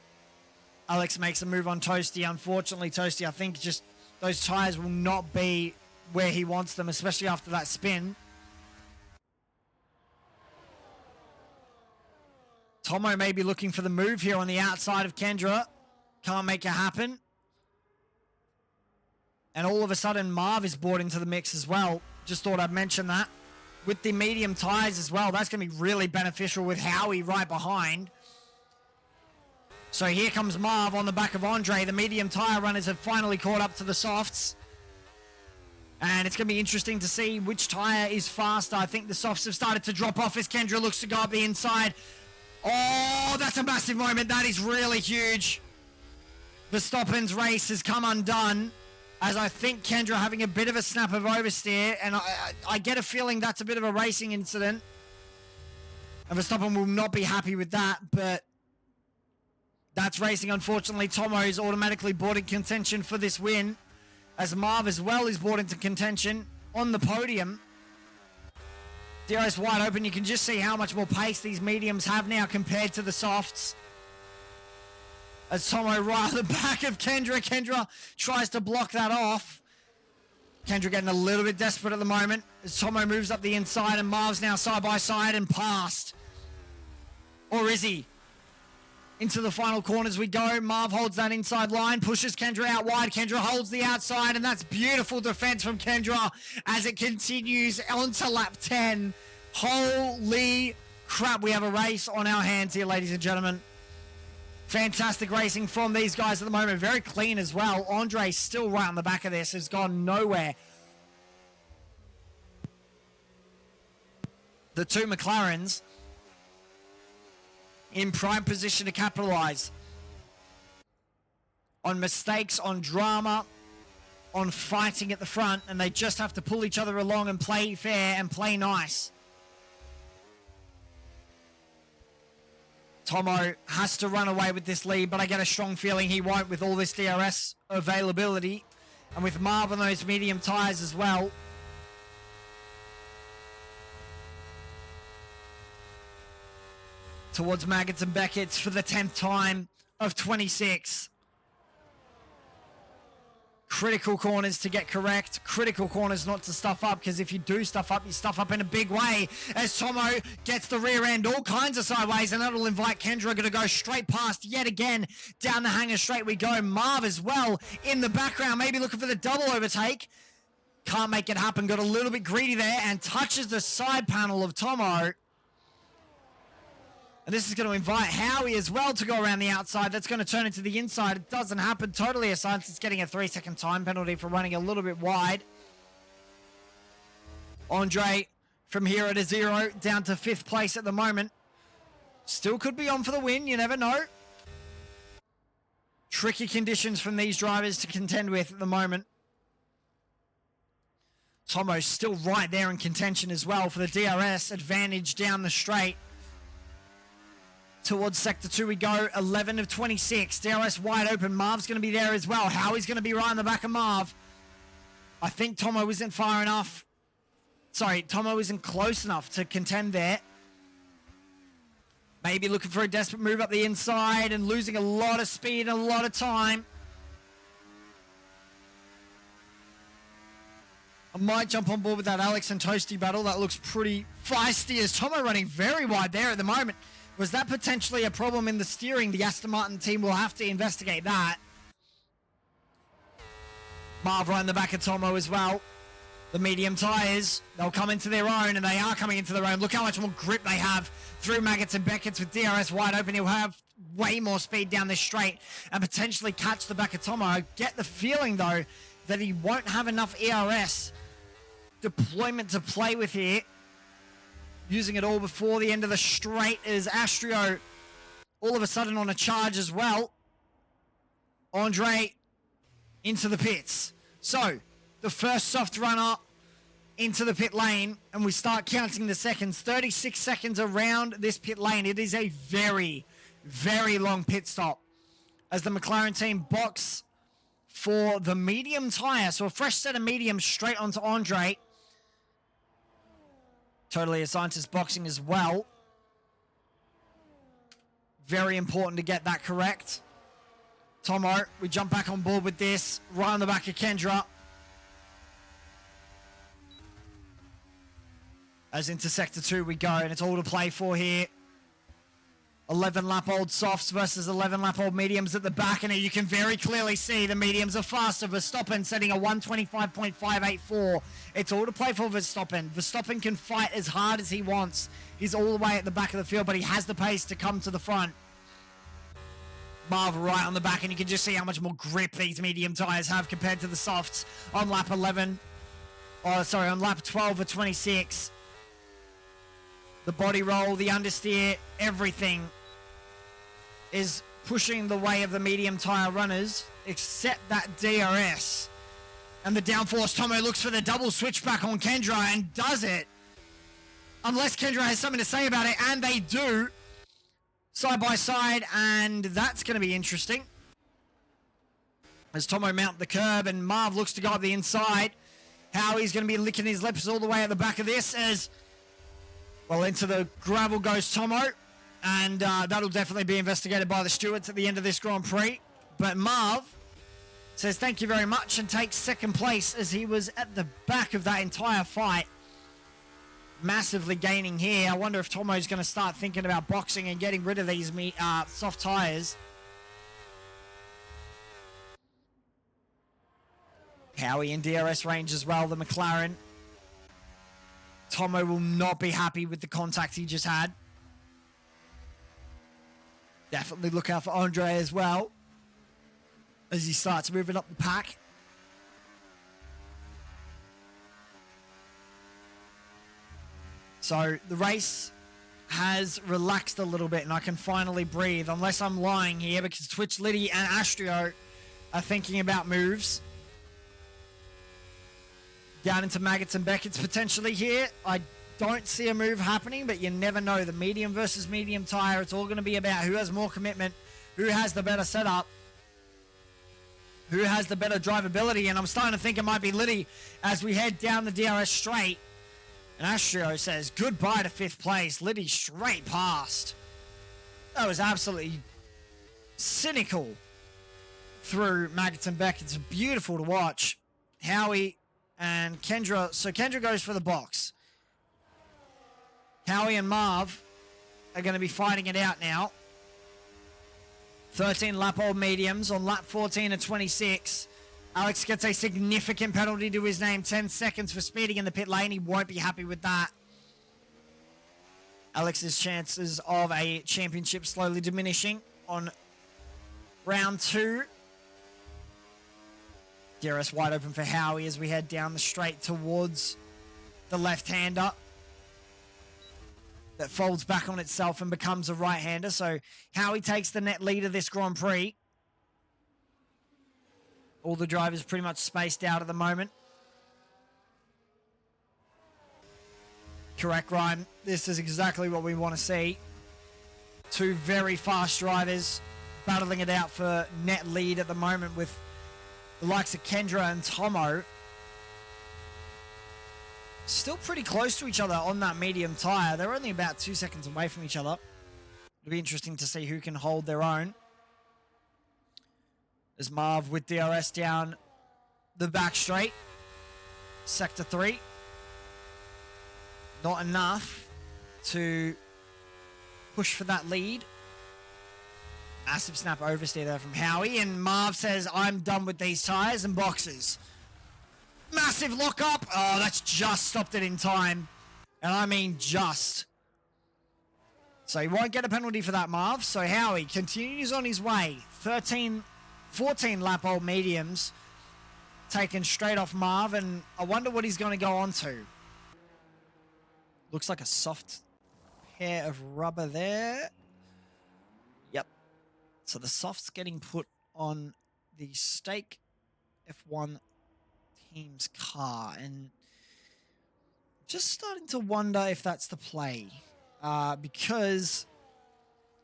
Alex makes a move on Toasty. Unfortunately, Toasty, I think just those tires will not be where he wants them, especially after that spin. Tomo may be looking for the move here on the outside of Kendra. Can't make it happen. And all of a sudden, Marv is brought into the mix as well. Just thought I'd mention that. With the medium tires as well, that's going to be really beneficial with Howie right behind. So here comes Marv on the back of Andre. The medium tire runners have finally caught up to the softs. And it's going to be interesting to see which tire is faster. I think the softs have started to drop off as Kendra looks to go up the inside. Oh, that's a massive moment. That is really huge. Verstappen's race has come undone, as I think Kendra having a bit of a snap of oversteer. And I get a feeling that's a bit of a racing incident. And Verstappen will not be happy with that, but that's racing. Unfortunately, Tomo is automatically brought in contention for this win, as Marv as well is brought into contention on the podium. DRS wide open. You can just see how much more pace these mediums have now compared to the softs. As Tomo right at the back of Kendra. Kendra tries to block that off. Kendra getting a little bit desperate at the moment as Tomo moves up the inside, and Marv's now side by side and past. Or is he? Into the final corners we go. Marv holds that inside line, pushes Kendra out wide. Kendra holds the outside, and that's beautiful defense from Kendra as it continues onto lap 10. Holy crap, we have a race on our hands here, ladies and gentlemen. Fantastic racing from these guys at the moment. Very clean as well. Andre's still right on the back of this, has gone nowhere. The two McLarens in prime position to capitalize on mistakes, on drama, on fighting at the front, and they just have to pull each other along and play fair and play nice. Tomo has to run away with this lead, but I get a strong feeling he won't with all this DRS availability, and with Marv on those medium tires as well. Towards Maggots and Beckett's for the 10th time of 26. Critical corners to get correct. Critical corners not to stuff up, because if you do stuff up, you stuff up in a big way. As Tomo gets the rear end all kinds of sideways, and that'll invite Kendra. Going to go straight past yet again. Down the hanger straight we go. Marv as well in the background, maybe looking for the double overtake. Can't make it happen. Got a little bit greedy there and touches the side panel of Tomo. And this is going to invite Howie as well to go around the outside. That's going to turn into the inside. It doesn't happen. Totally aside. It's getting a 3-second time penalty for running a little bit wide. Andre from here at a 0 down to 5th place at the moment. Still could be on for the win. You never know. Tricky conditions from these drivers to contend with at the moment. Tomo's still right there in contention as well for the DRS advantage down the straight. Towards Sector 2 we go, 11 of 26. DRS wide open. Marv's going to be there as well. Howie's going to be right in the back of Marv. I think Tomo isn't far enough. Sorry, Tomo isn't close enough to contend there. Maybe looking for a desperate move up the inside and losing a lot of speed and a lot of time. I might jump on board with that Alex and Toasty battle. That looks pretty feisty as Tomo running very wide there at the moment. Was that potentially a problem in the steering? The Aston Martin team will have to investigate that. Marv right in the back of Tomo as well. The medium tyres, they'll come into their own, and they are coming into their own. Look how much more grip they have through Maggots and Beckett's with DRS wide open. He'll have way more speed down this straight and potentially catch the back of Tomo. I get the feeling, though, that he won't have enough ERS deployment to play with here. Using it all before the end of the straight is Astrio all of a sudden on a charge as well. Andre into the pits. So, the first soft runner into the pit lane, and we start counting the seconds. 36 seconds around this pit lane. It is a very, very long pit stop as the McLaren team box for the medium tire. So a fresh set of mediums straight onto Andre. Totally a scientist boxing as well. Very important to get that correct. Tomo, we jump back on board with this. Right on the back of Kendra. As into Sector 2 we go, and it's all to play for here. 11-lap-old softs versus 11-lap-old mediums at the back, and you can very clearly see the mediums are faster. Verstappen setting a 125.584. It's all to play for Verstappen. Verstappen can fight as hard as he wants. He's all the way at the back of the field, but he has the pace to come to the front. Marv right on the back, and you can just see how much more grip these medium tyres have compared to the softs on lap 11. Oh, sorry, on lap 12 or 26. The body roll, the understeer, everything is pushing the way of the medium tyre runners, except that DRS. And the downforce, Tomo looks for the double switchback on Kendra and does it. Unless Kendra has something to say about it, and they do. Side by side, and that's going to be interesting. As Tomo mount the curb and Marv looks to go up the inside. Howie's going to be licking his lips all the way at the back of this as... Well, into the gravel goes Tomo, and that'll definitely be investigated by the stewards at the end of this Grand Prix. But Marv says thank you very much and takes second place as he was at the back of that entire fight. Massively gaining here. I wonder if Tomo's going to start thinking about boxing and getting rid of these soft tyres. Howie in DRS range as well, the McLaren. Tomo will not be happy with the contact he just had. Definitely look out for Andre as well as he starts moving up the pack. So the race has relaxed a little bit and I can finally breathe, unless I'm lying here, because Twitch, Liddy and Astrio are thinking about moves. Down into Maggots and Beckett's potentially here. I don't see a move happening, but you never know. The medium versus medium tire, it's all going to be about who has more commitment, who has the better setup, who has the better drivability. And I'm starting to think it might be Liddy as we head down the DRS straight. And Astrio says goodbye to 5th place. Liddy straight past. That was absolutely cynical through Maggots and Beckett's. Beautiful to watch. Howie and Kendra. So Kendra goes for the box. Howie and Marv are going to be fighting it out now. 13 lap-old mediums on lap 14 and 26. Alex gets a significant penalty to his name. 10 seconds for speeding in the pit lane. He won't be happy with that. Alex's chances of a championship slowly diminishing on round 2. DRS wide open for Howie as we head down the straight towards the left-hander. that folds back on itself and becomes a right-hander. So Howie takes the net lead of this Grand Prix. All the drivers pretty much spaced out at the moment. Correct, Ryan. This is exactly what we want to see. Two very fast drivers battling it out for net lead at the moment with the likes of Kendra and Tomo. Still pretty close to each other on that medium tyre. They're only about 2 seconds away from each other. It'll be interesting to see who can hold their own. As Marv with DRS down the back straight. Sector 3. Not enough to push for that lead. Massive snap oversteer there from Howie. And Marv says, I'm done with these tyres and boxes. Massive lock-up. Oh, that's just stopped it in time. And I mean just. So he won't get a penalty for that, Marv. So Howie continues on his way. 14 lap old mediums taken straight off Marv. And I wonder what he's going to go on to. Looks like a soft pair of rubber there. Yep. So the soft's getting put on the Stake F1 team's car. And just starting to wonder if that's the play. Because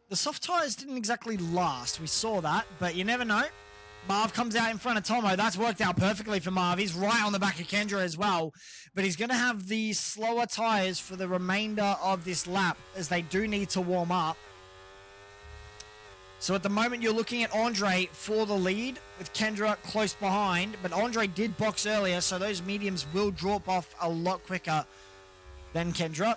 the soft tyres didn't exactly last. We saw that, but you never know. Marv comes out in front of Tomo. That's worked out perfectly for Marv. He's right on the back of Kendra as well. But he's going to have the slower tyres for the remainder of this lap as they do need to warm up. So at the moment, you're looking at Andre for the lead with Kendra close behind. But Andre did box earlier, so those mediums will drop off a lot quicker than Kendra.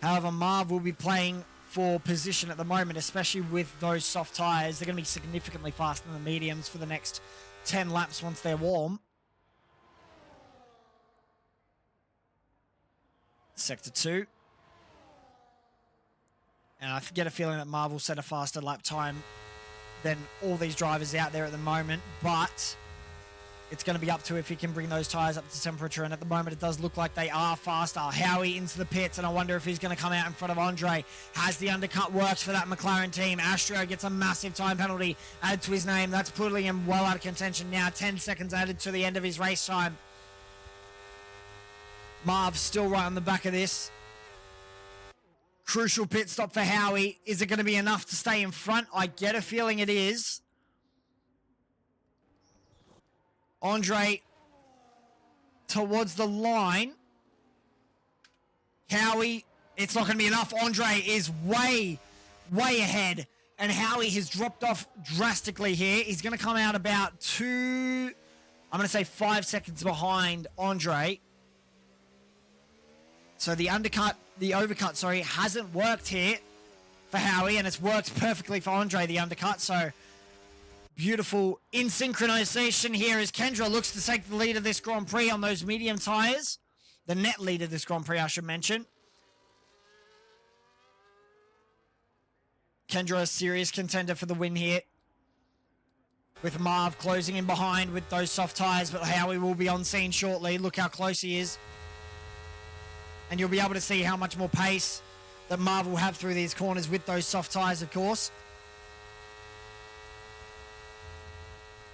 However, Marv will be playing for position at the moment, especially with those soft tyres. They're going to be significantly faster than the mediums for the next 10 laps once they're warm. Sector 2. And I get a feeling that Marv will set a faster lap time than all these drivers out there at the moment, but it's going to be up to if he can bring those tyres up to temperature, and at the moment it does look like they are faster. Howie into the pits, and I wonder if he's going to come out in front of Andre. Has the undercut works for that McLaren team? Astro gets a massive time penalty added to his name. That's putting him well out of contention now. 10 seconds added to the end of his race time. Marv still right on the back of this. Crucial pit stop for Howie. Is it going to be enough to stay in front? I get a feeling it is. Andre towards the line. Howie, it's not going to be enough. Andre is way ahead. And Howie has dropped off drastically here. He's going to come out about I'm going to say 5 seconds behind Andre. So the overcut, hasn't worked here for Howie, and it's worked perfectly for Andre, the undercut. So beautiful in synchronization here as Kendra looks to take the lead of this Grand Prix on those medium tires. The net lead of this Grand Prix, I should mention. Kendra, a serious contender for the win here. With Marv closing in behind with those soft tires, but Howie will be on scene shortly. Look how close he is. And you'll be able to see how much more pace that Marv will have through these corners with those soft tires, of course.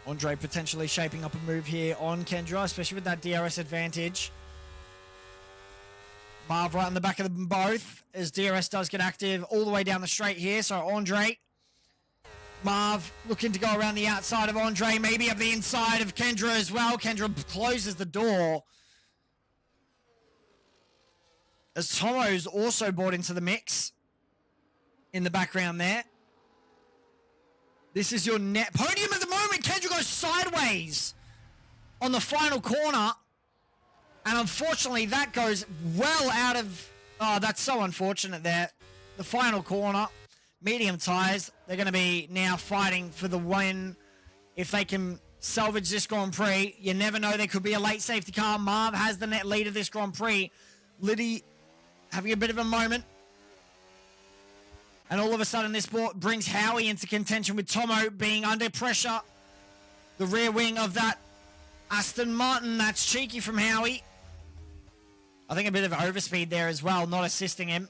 Andre potentially shaping up a move here on Kendra, especially with that DRS advantage. Marv right on the back of them both as DRS does get active all the way down the straight here. So Andre, Marv looking to go around the outside of Andre, maybe up the inside of Kendra as well. Kendra closes the door. As Tomo's also brought into the mix in the background there. This is your net podium at the moment. Kendra goes sideways on the final corner. And unfortunately, that goes well out of... Oh, that's so unfortunate there. The final corner. Medium tires. They're going to be now fighting for the win. If they can salvage this Grand Prix. You never know. There could be a late safety car. Marv has the net lead of this Grand Prix. Liddy having a bit of a moment. And all of a sudden, this brings Howie into contention with Tomo being under pressure. The rear wing of that Aston Martin. That's cheeky from Howie. I think a bit of overspeed there as well, not assisting him.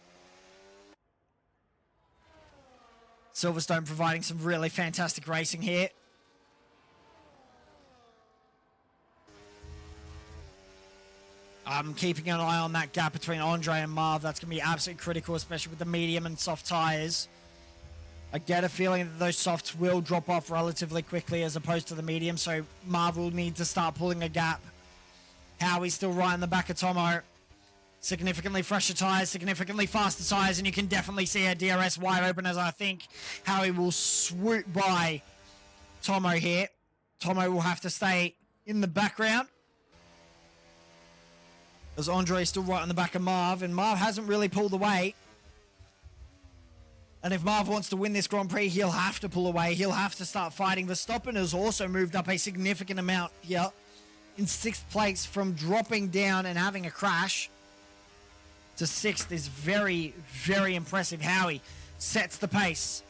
Silverstone providing some really fantastic racing here. I'm keeping an eye on that gap between Andre and Marv. That's going to be absolutely critical, especially with the medium and soft tyres. I get a feeling that those softs will drop off relatively quickly as opposed to the medium, so Marv will need to start pulling a gap. Howie's still right in the back of Tomo. Significantly fresher tyres, significantly faster tyres, and you can definitely see a DRS wide open as I think Howie will swoop by Tomo here. Tomo will have to stay in the background as Andre is still right on the back of Marv, and Marv hasn't really pulled away. And if Marv wants to win this Grand Prix, he'll have to pull away. He'll have to start fighting. Verstappen has also moved up a significant amount here in 6th place from dropping down and having a crash to 6th is very, very impressive. Howie sets the pace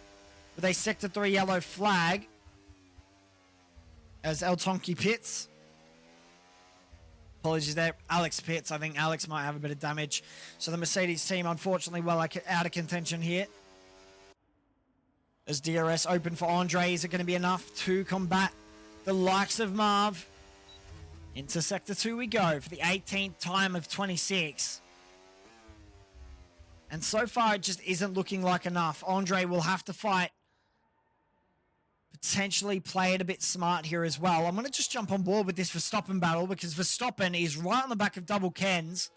with a Sector 3 yellow flag as El Tonki pits. Apologies there. Alex pits. I think Alex might have a bit of damage. So the Mercedes team, unfortunately, well out of contention here. As DRS open for Andre, is it going to be enough to combat the likes of Marv? Into Sector 2 we go for the 18th time of 26. And so far, it just isn't looking like enough. Andre will have to fight. Potentially play it a bit smart here as well. I'm going to just jump on board with this Verstappen battle because Verstappen is right on the back of double Kens.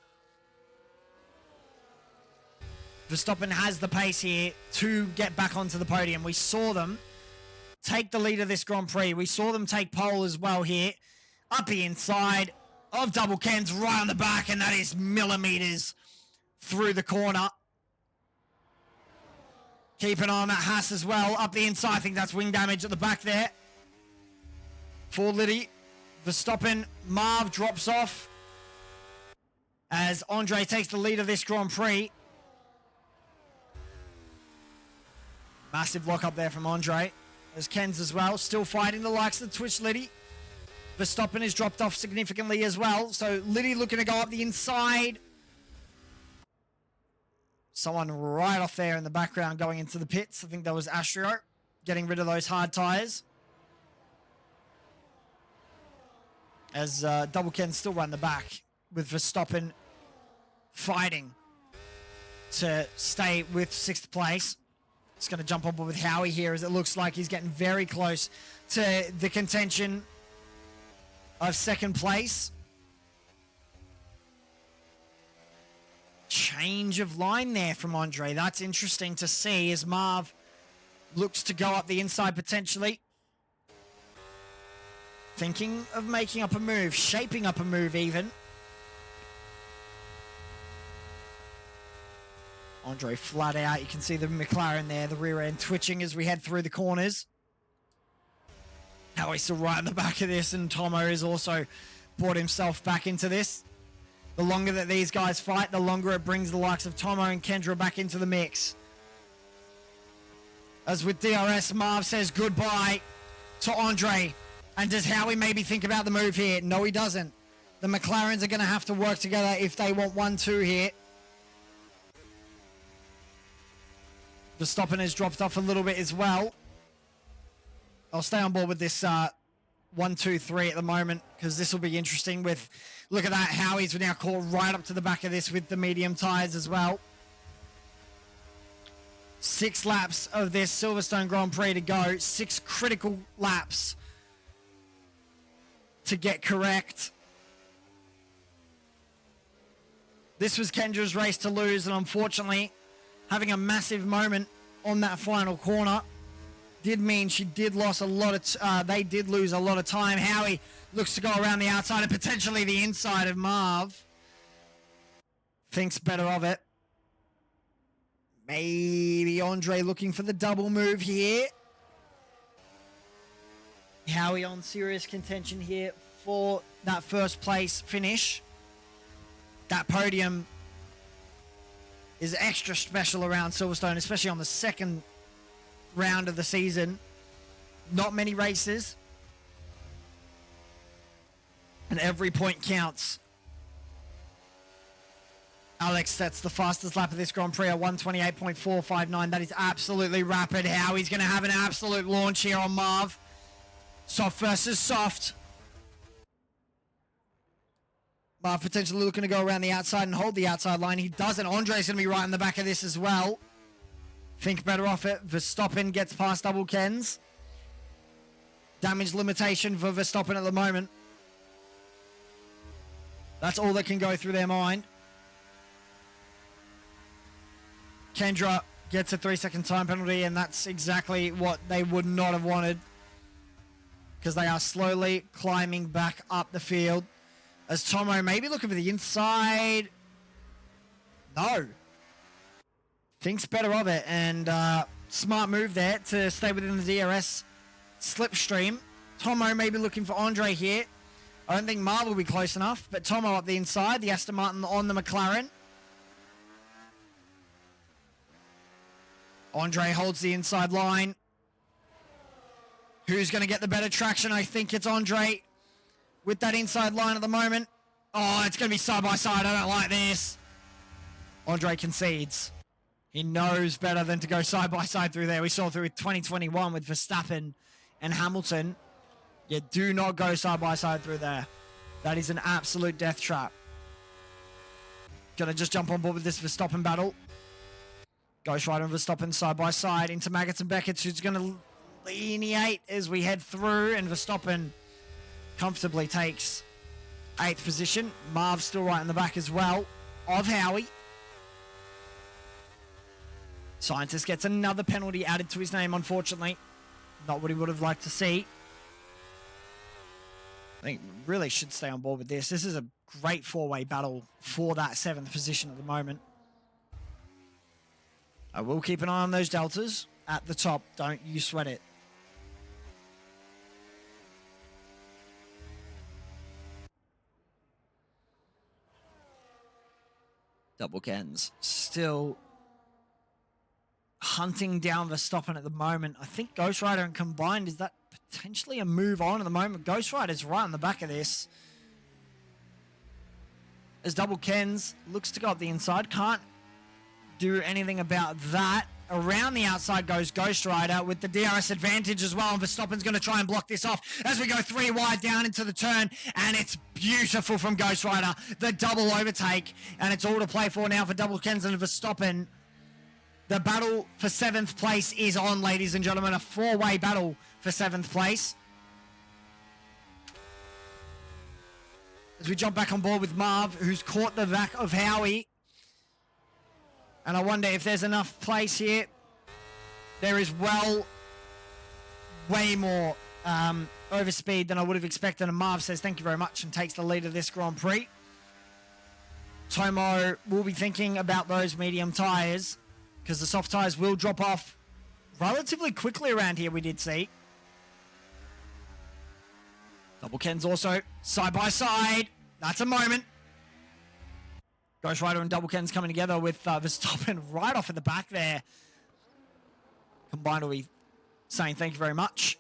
Verstappen has the pace here to get back onto the podium. We saw them take the lead of this Grand Prix. We saw them take pole as well here. Up the inside of double Kens, right on the back, and that is millimeters through the corner. Keep an eye on that Haas as well. Up the inside, I think that's wing damage at the back there. For Liddy. Verstappen, Marv drops off as Andre takes the lead of this Grand Prix. Massive lock up there from Andre. There's Kens as well, still fighting the likes of the Twitch Liddy. Verstappen has dropped off significantly as well. So Liddy looking to go up the inside. Someone right off there in the background going into the pits. I think that was Astrio getting rid of those hard tyres. As Double Ken still run the back with Verstappen fighting to stay with 6th place. Just going to jump on board with Howie here as it looks like he's getting very close to the contention of 2nd place. Change of line there from Andre. That's interesting to see as Marv looks to go up the inside potentially. Thinking of making up a move, shaping up a move even. Andre flat out. You can see the McLaren there, the rear end twitching as we head through the corners. Howie's still right in the back of this, and Tomo has also brought himself back into this. The longer that these guys fight, the longer it brings the likes of Tomo and Kendra back into the mix. As with DRS, Marv says goodbye to Andre. And does Howie maybe think about the move here? No, he doesn't. The McLarens are going to have to work together if they want 1-2 here. Verstappen has dropped off a little bit as well. I'll stay on board with this 1-2-3 at the moment because this will be interesting with, look at that, Howie's now caught right up to the back of this with the medium tyres as well. 6 laps of this Silverstone Grand Prix to go. 6 critical laps to get correct. This was Kendra's race to lose, and unfortunately having a massive moment on that final corner did mean she did lose a lot of they did lose a lot of time. Howie looks to go around the outside and potentially the inside of Marv. Thinks better of it. Maybe Andre looking for the double move here. Howie on serious contention here for that first place finish. That podium is extra special around Silverstone, especially on the second round of the season. Not many races. And every point counts. Alex sets the fastest lap of this Grand Prix at 128.459. That is absolutely rapid. Howie's going to have an absolute launch here on Marv. Soft versus soft. Marv potentially looking to go around the outside and hold the outside line. He doesn't. Andre's going to be right in the back of this as well. Think better off it. Verstappen gets past double Kens. Damage limitation for Verstappen at the moment. That's all that can go through their mind. Kendra gets a 3-second time penalty, and that's exactly what they would not have wanted, because they are slowly climbing back up the field. As Tomo maybe looking for the inside. No. Thinks better of it, and smart move there to stay within the DRS slipstream. Tomo maybe looking for Andre here. I don't think Marv will be close enough, but Tomo up the inside. The Aston Martin on the McLaren. Andre holds the inside line. Who's going to get the better traction? I think it's Andre with that inside line at the moment. Oh, it's going to be side by side. I don't like this. Andre concedes. He knows better than to go side by side through there. We saw through 2021 with Verstappen and Hamilton. You do not go side by side through there. That is an absolute death trap. Going to just jump on board with this Verstappen battle. Ghost Rider and Verstappen side by side into Maggots and Beckett, who's going to lineate as we head through, and Verstappen comfortably takes 8th position. Marv still right in the back as well of Howie. Scientist gets another penalty added to his name, unfortunately. Not what he would have liked to see. I think really should stay on board with this. This is a great 4-way battle for that 7th position at the moment. I will keep an eye on those deltas at the top. Don't you sweat it. Double Kens still hunting down Verstappen at the moment. I think Ghost Rider and combined, is that potentially a move on at the moment? Ghost Rider's right on the back of this. As Double Kens looks to go up the inside. Can't do anything about that. Around the outside goes Ghost Rider with the DRS advantage as well, and Verstappen's going to try and block this off as we go 3 wide down into the turn, and it's beautiful from Ghost Rider. The double overtake, and it's all to play for now for Double Kens and Verstappen. The battle for 7th place is on, ladies and gentlemen. A 4-way battle for 7th place. As we jump back on board with Marv, who's caught the back of Howie. And I wonder if there's enough place here. There is way more overspeed than I would have expected. And Marv says thank you very much and takes the lead of this Grand Prix. Tomo will be thinking about those medium tyres, because the soft tyres will drop off relatively quickly around here, we did see. Double Kens also side by side. That's a moment. Ghost Rider and Double Kens coming together with Verstappen right off at the back there. Combined will be saying thank you very much.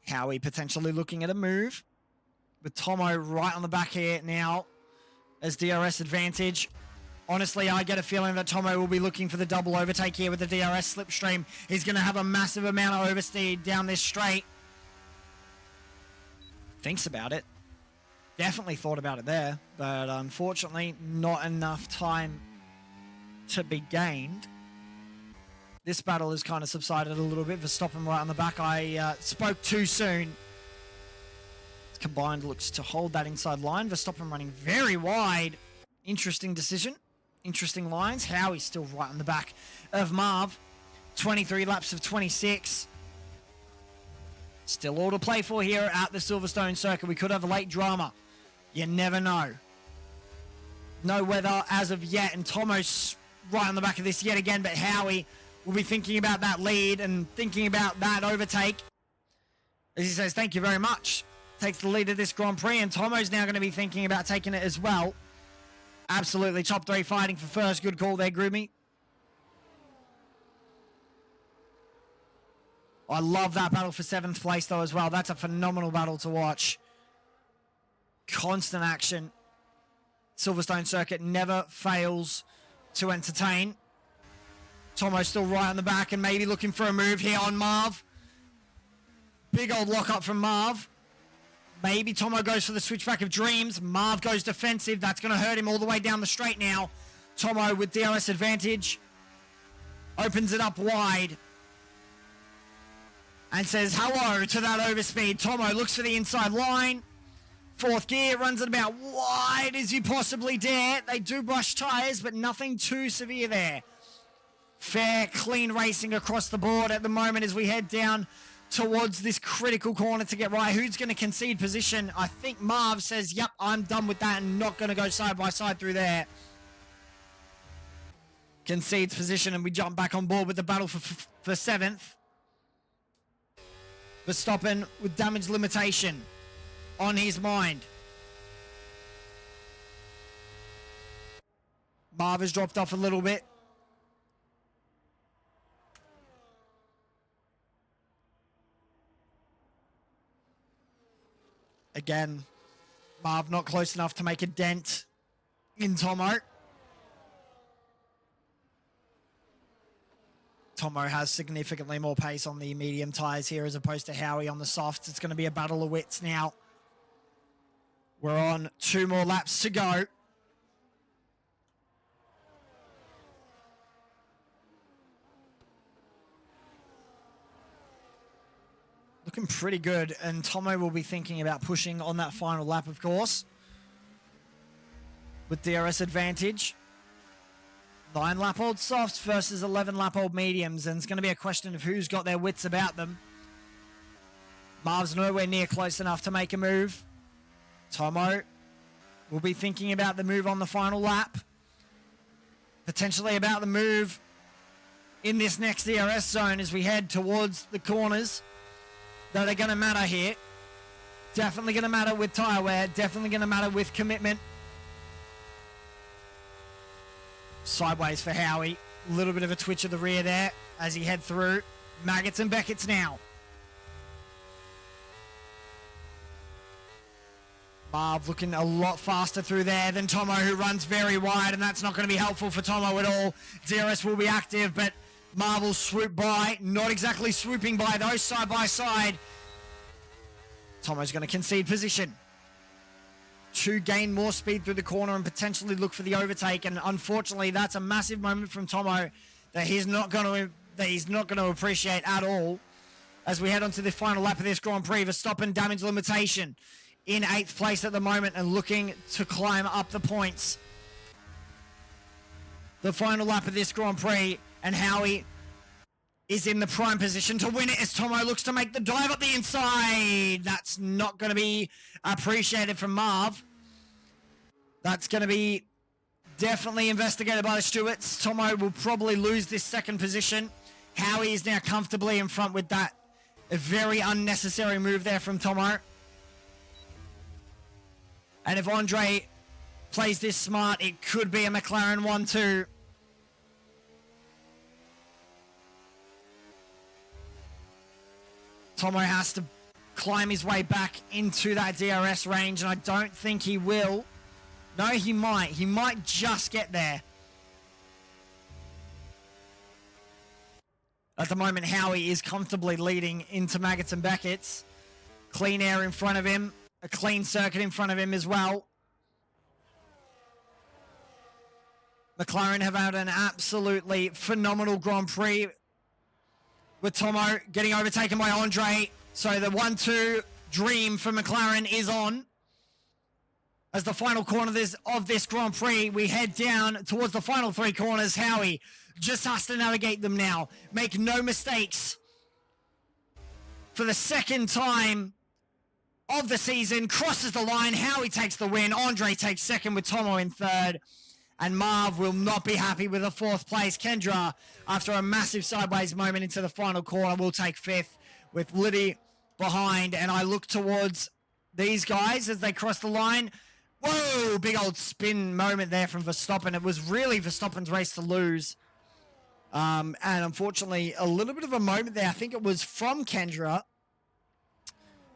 Howie potentially looking at a move. With Tomo right on the back here now as DRS advantage. Honestly, I get a feeling that Tomo will be looking for the double overtake here with the DRS slipstream. He's going to have a massive amount of overspeed down this straight. Thinks about it. Definitely thought about it there, but unfortunately not enough time to be gained. This battle has kind of subsided a little bit. Verstappen right on the back. I spoke too soon. Combined looks to hold that inside line. Verstappen running very wide. Interesting decision. Interesting lines. Howie's still right on the back of Marv. 23 laps of 26. Still all to play for here at the Silverstone Circuit. We could have a late drama. You never know. No weather as of yet, and Tomo's right on the back of this yet again, but Howie will be thinking about that lead and thinking about that overtake. As he says, thank you very much. Takes the lead of this Grand Prix, and Tomo's now going to be thinking about taking it as well. Absolutely, top 3 fighting for first. Good call there, Groomy. I love that battle for 7th place, though, as well. That's a phenomenal battle to watch. Constant action. Silverstone Circuit never fails to entertain. Tomo still right on the back and maybe looking for a move here on Marv. Big old lock-up from Marv. Maybe Tomo goes for the switchback of dreams. Marv goes defensive. That's going to hurt him all the way down the straight now. Tomo with DRS advantage. Opens it up wide. And says hello to that overspeed. Tomo looks for the inside line. Fourth gear, runs it about wide as you possibly dare. They do brush tyres, but nothing too severe there. Fair, clean racing across the board at the moment as we head down towards this critical corner to get right. Who's going to concede position? I think Marv says, yep, I'm done with that and not going to go side by side through there. Concedes position and we jump back on board with the battle for 7th. Verstappen with damage limitation on his mind. Marv has dropped off a little bit. Again, Marv not close enough to make a dent in Tomo. Tomo has significantly more pace on the medium tyres here as opposed to Howie on the softs. It's going to be a battle of wits now. We're on 2 more laps to go. Looking pretty good, and Tomo will be thinking about pushing on that final lap, of course. With DRS advantage. 9-lap-old softs versus 11-lap-old mediums, and it's going to be a question of who's got their wits about them. Marv's nowhere near close enough to make a move. Tomo will be thinking about the move on the final lap. Potentially about the move in this next DRS zone as we head towards the corners that are going to matter here. Definitely going to matter with tyre wear. Definitely going to matter with commitment. Sideways for Howie. A little bit of a twitch of the rear there as he head through. Maggots and Beckett's now. Marv looking a lot faster through there than Tomo, who runs very wide, and that's not going to be helpful for Tomo at all. DRS will be active, but Marv will swoop by. Not exactly swooping by, though, side by side. Tomo's going to concede position to gain more speed through the corner and potentially look for the overtake. And unfortunately, that's a massive moment from Tomo that he's not going to appreciate at all as we head on to the final lap of this Grand Prix. Verstappen damage limitation in 8th place at the moment and looking to climb up the points. The final lap of this Grand Prix, and Howie is in the prime position to win it as Tomo looks to make the dive up the inside. That's not going to be appreciated from Marv. That's going to be definitely investigated by the stewards. Tomo will probably lose this 2nd position. Howie is now comfortably in front with that very unnecessary move there from Tomo. And if Andre plays this smart, it could be a McLaren 1-2. Tomo has to climb his way back into that DRS range, and I don't think he will. No, he might. He might just get there. At the moment, Howie is comfortably leading into Maggots and Beckett's. Clean air in front of him. A clean circuit in front of him as well. McLaren have had an absolutely phenomenal Grand Prix with Tomo getting overtaken by Andre. So the 1-2 dream for McLaren is on. As the final corner of this Grand Prix, we head down towards the final 3 corners. Howie just has to navigate them now. Make no mistakes. For the 2nd time of the season, crosses the line. Howie takes the win. Andre takes 2nd with Tomo in 3rd. And Marv will not be happy with a 4th place. Kendra, after a massive sideways moment into the final corner, will take 5th with Liddy behind. And I look towards these guys as they cross the line. Whoa, big old spin moment there from Verstappen. It was really Verstappen's race to lose. And unfortunately, a little bit of a moment there. I think it was from Kendra.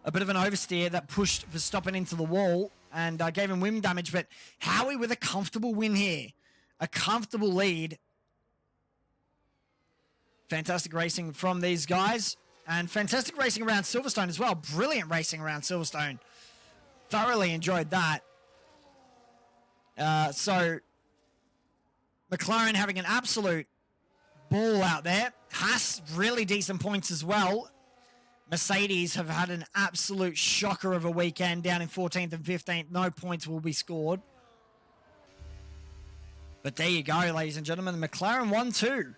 A bit of an oversteer that pushed Verstappen into the wall. and gave him wing damage. But Howie with a comfortable win here. A comfortable lead. Fantastic racing from these guys. And fantastic racing around Silverstone as well. Brilliant racing around Silverstone. Thoroughly enjoyed that. So McLaren having an absolute ball out there. Haas, really decent points as well. Mercedes have had an absolute shocker of a weekend, down in 14th and 15th. No points will be scored. But there you go, ladies and gentlemen. The McLaren 1-2.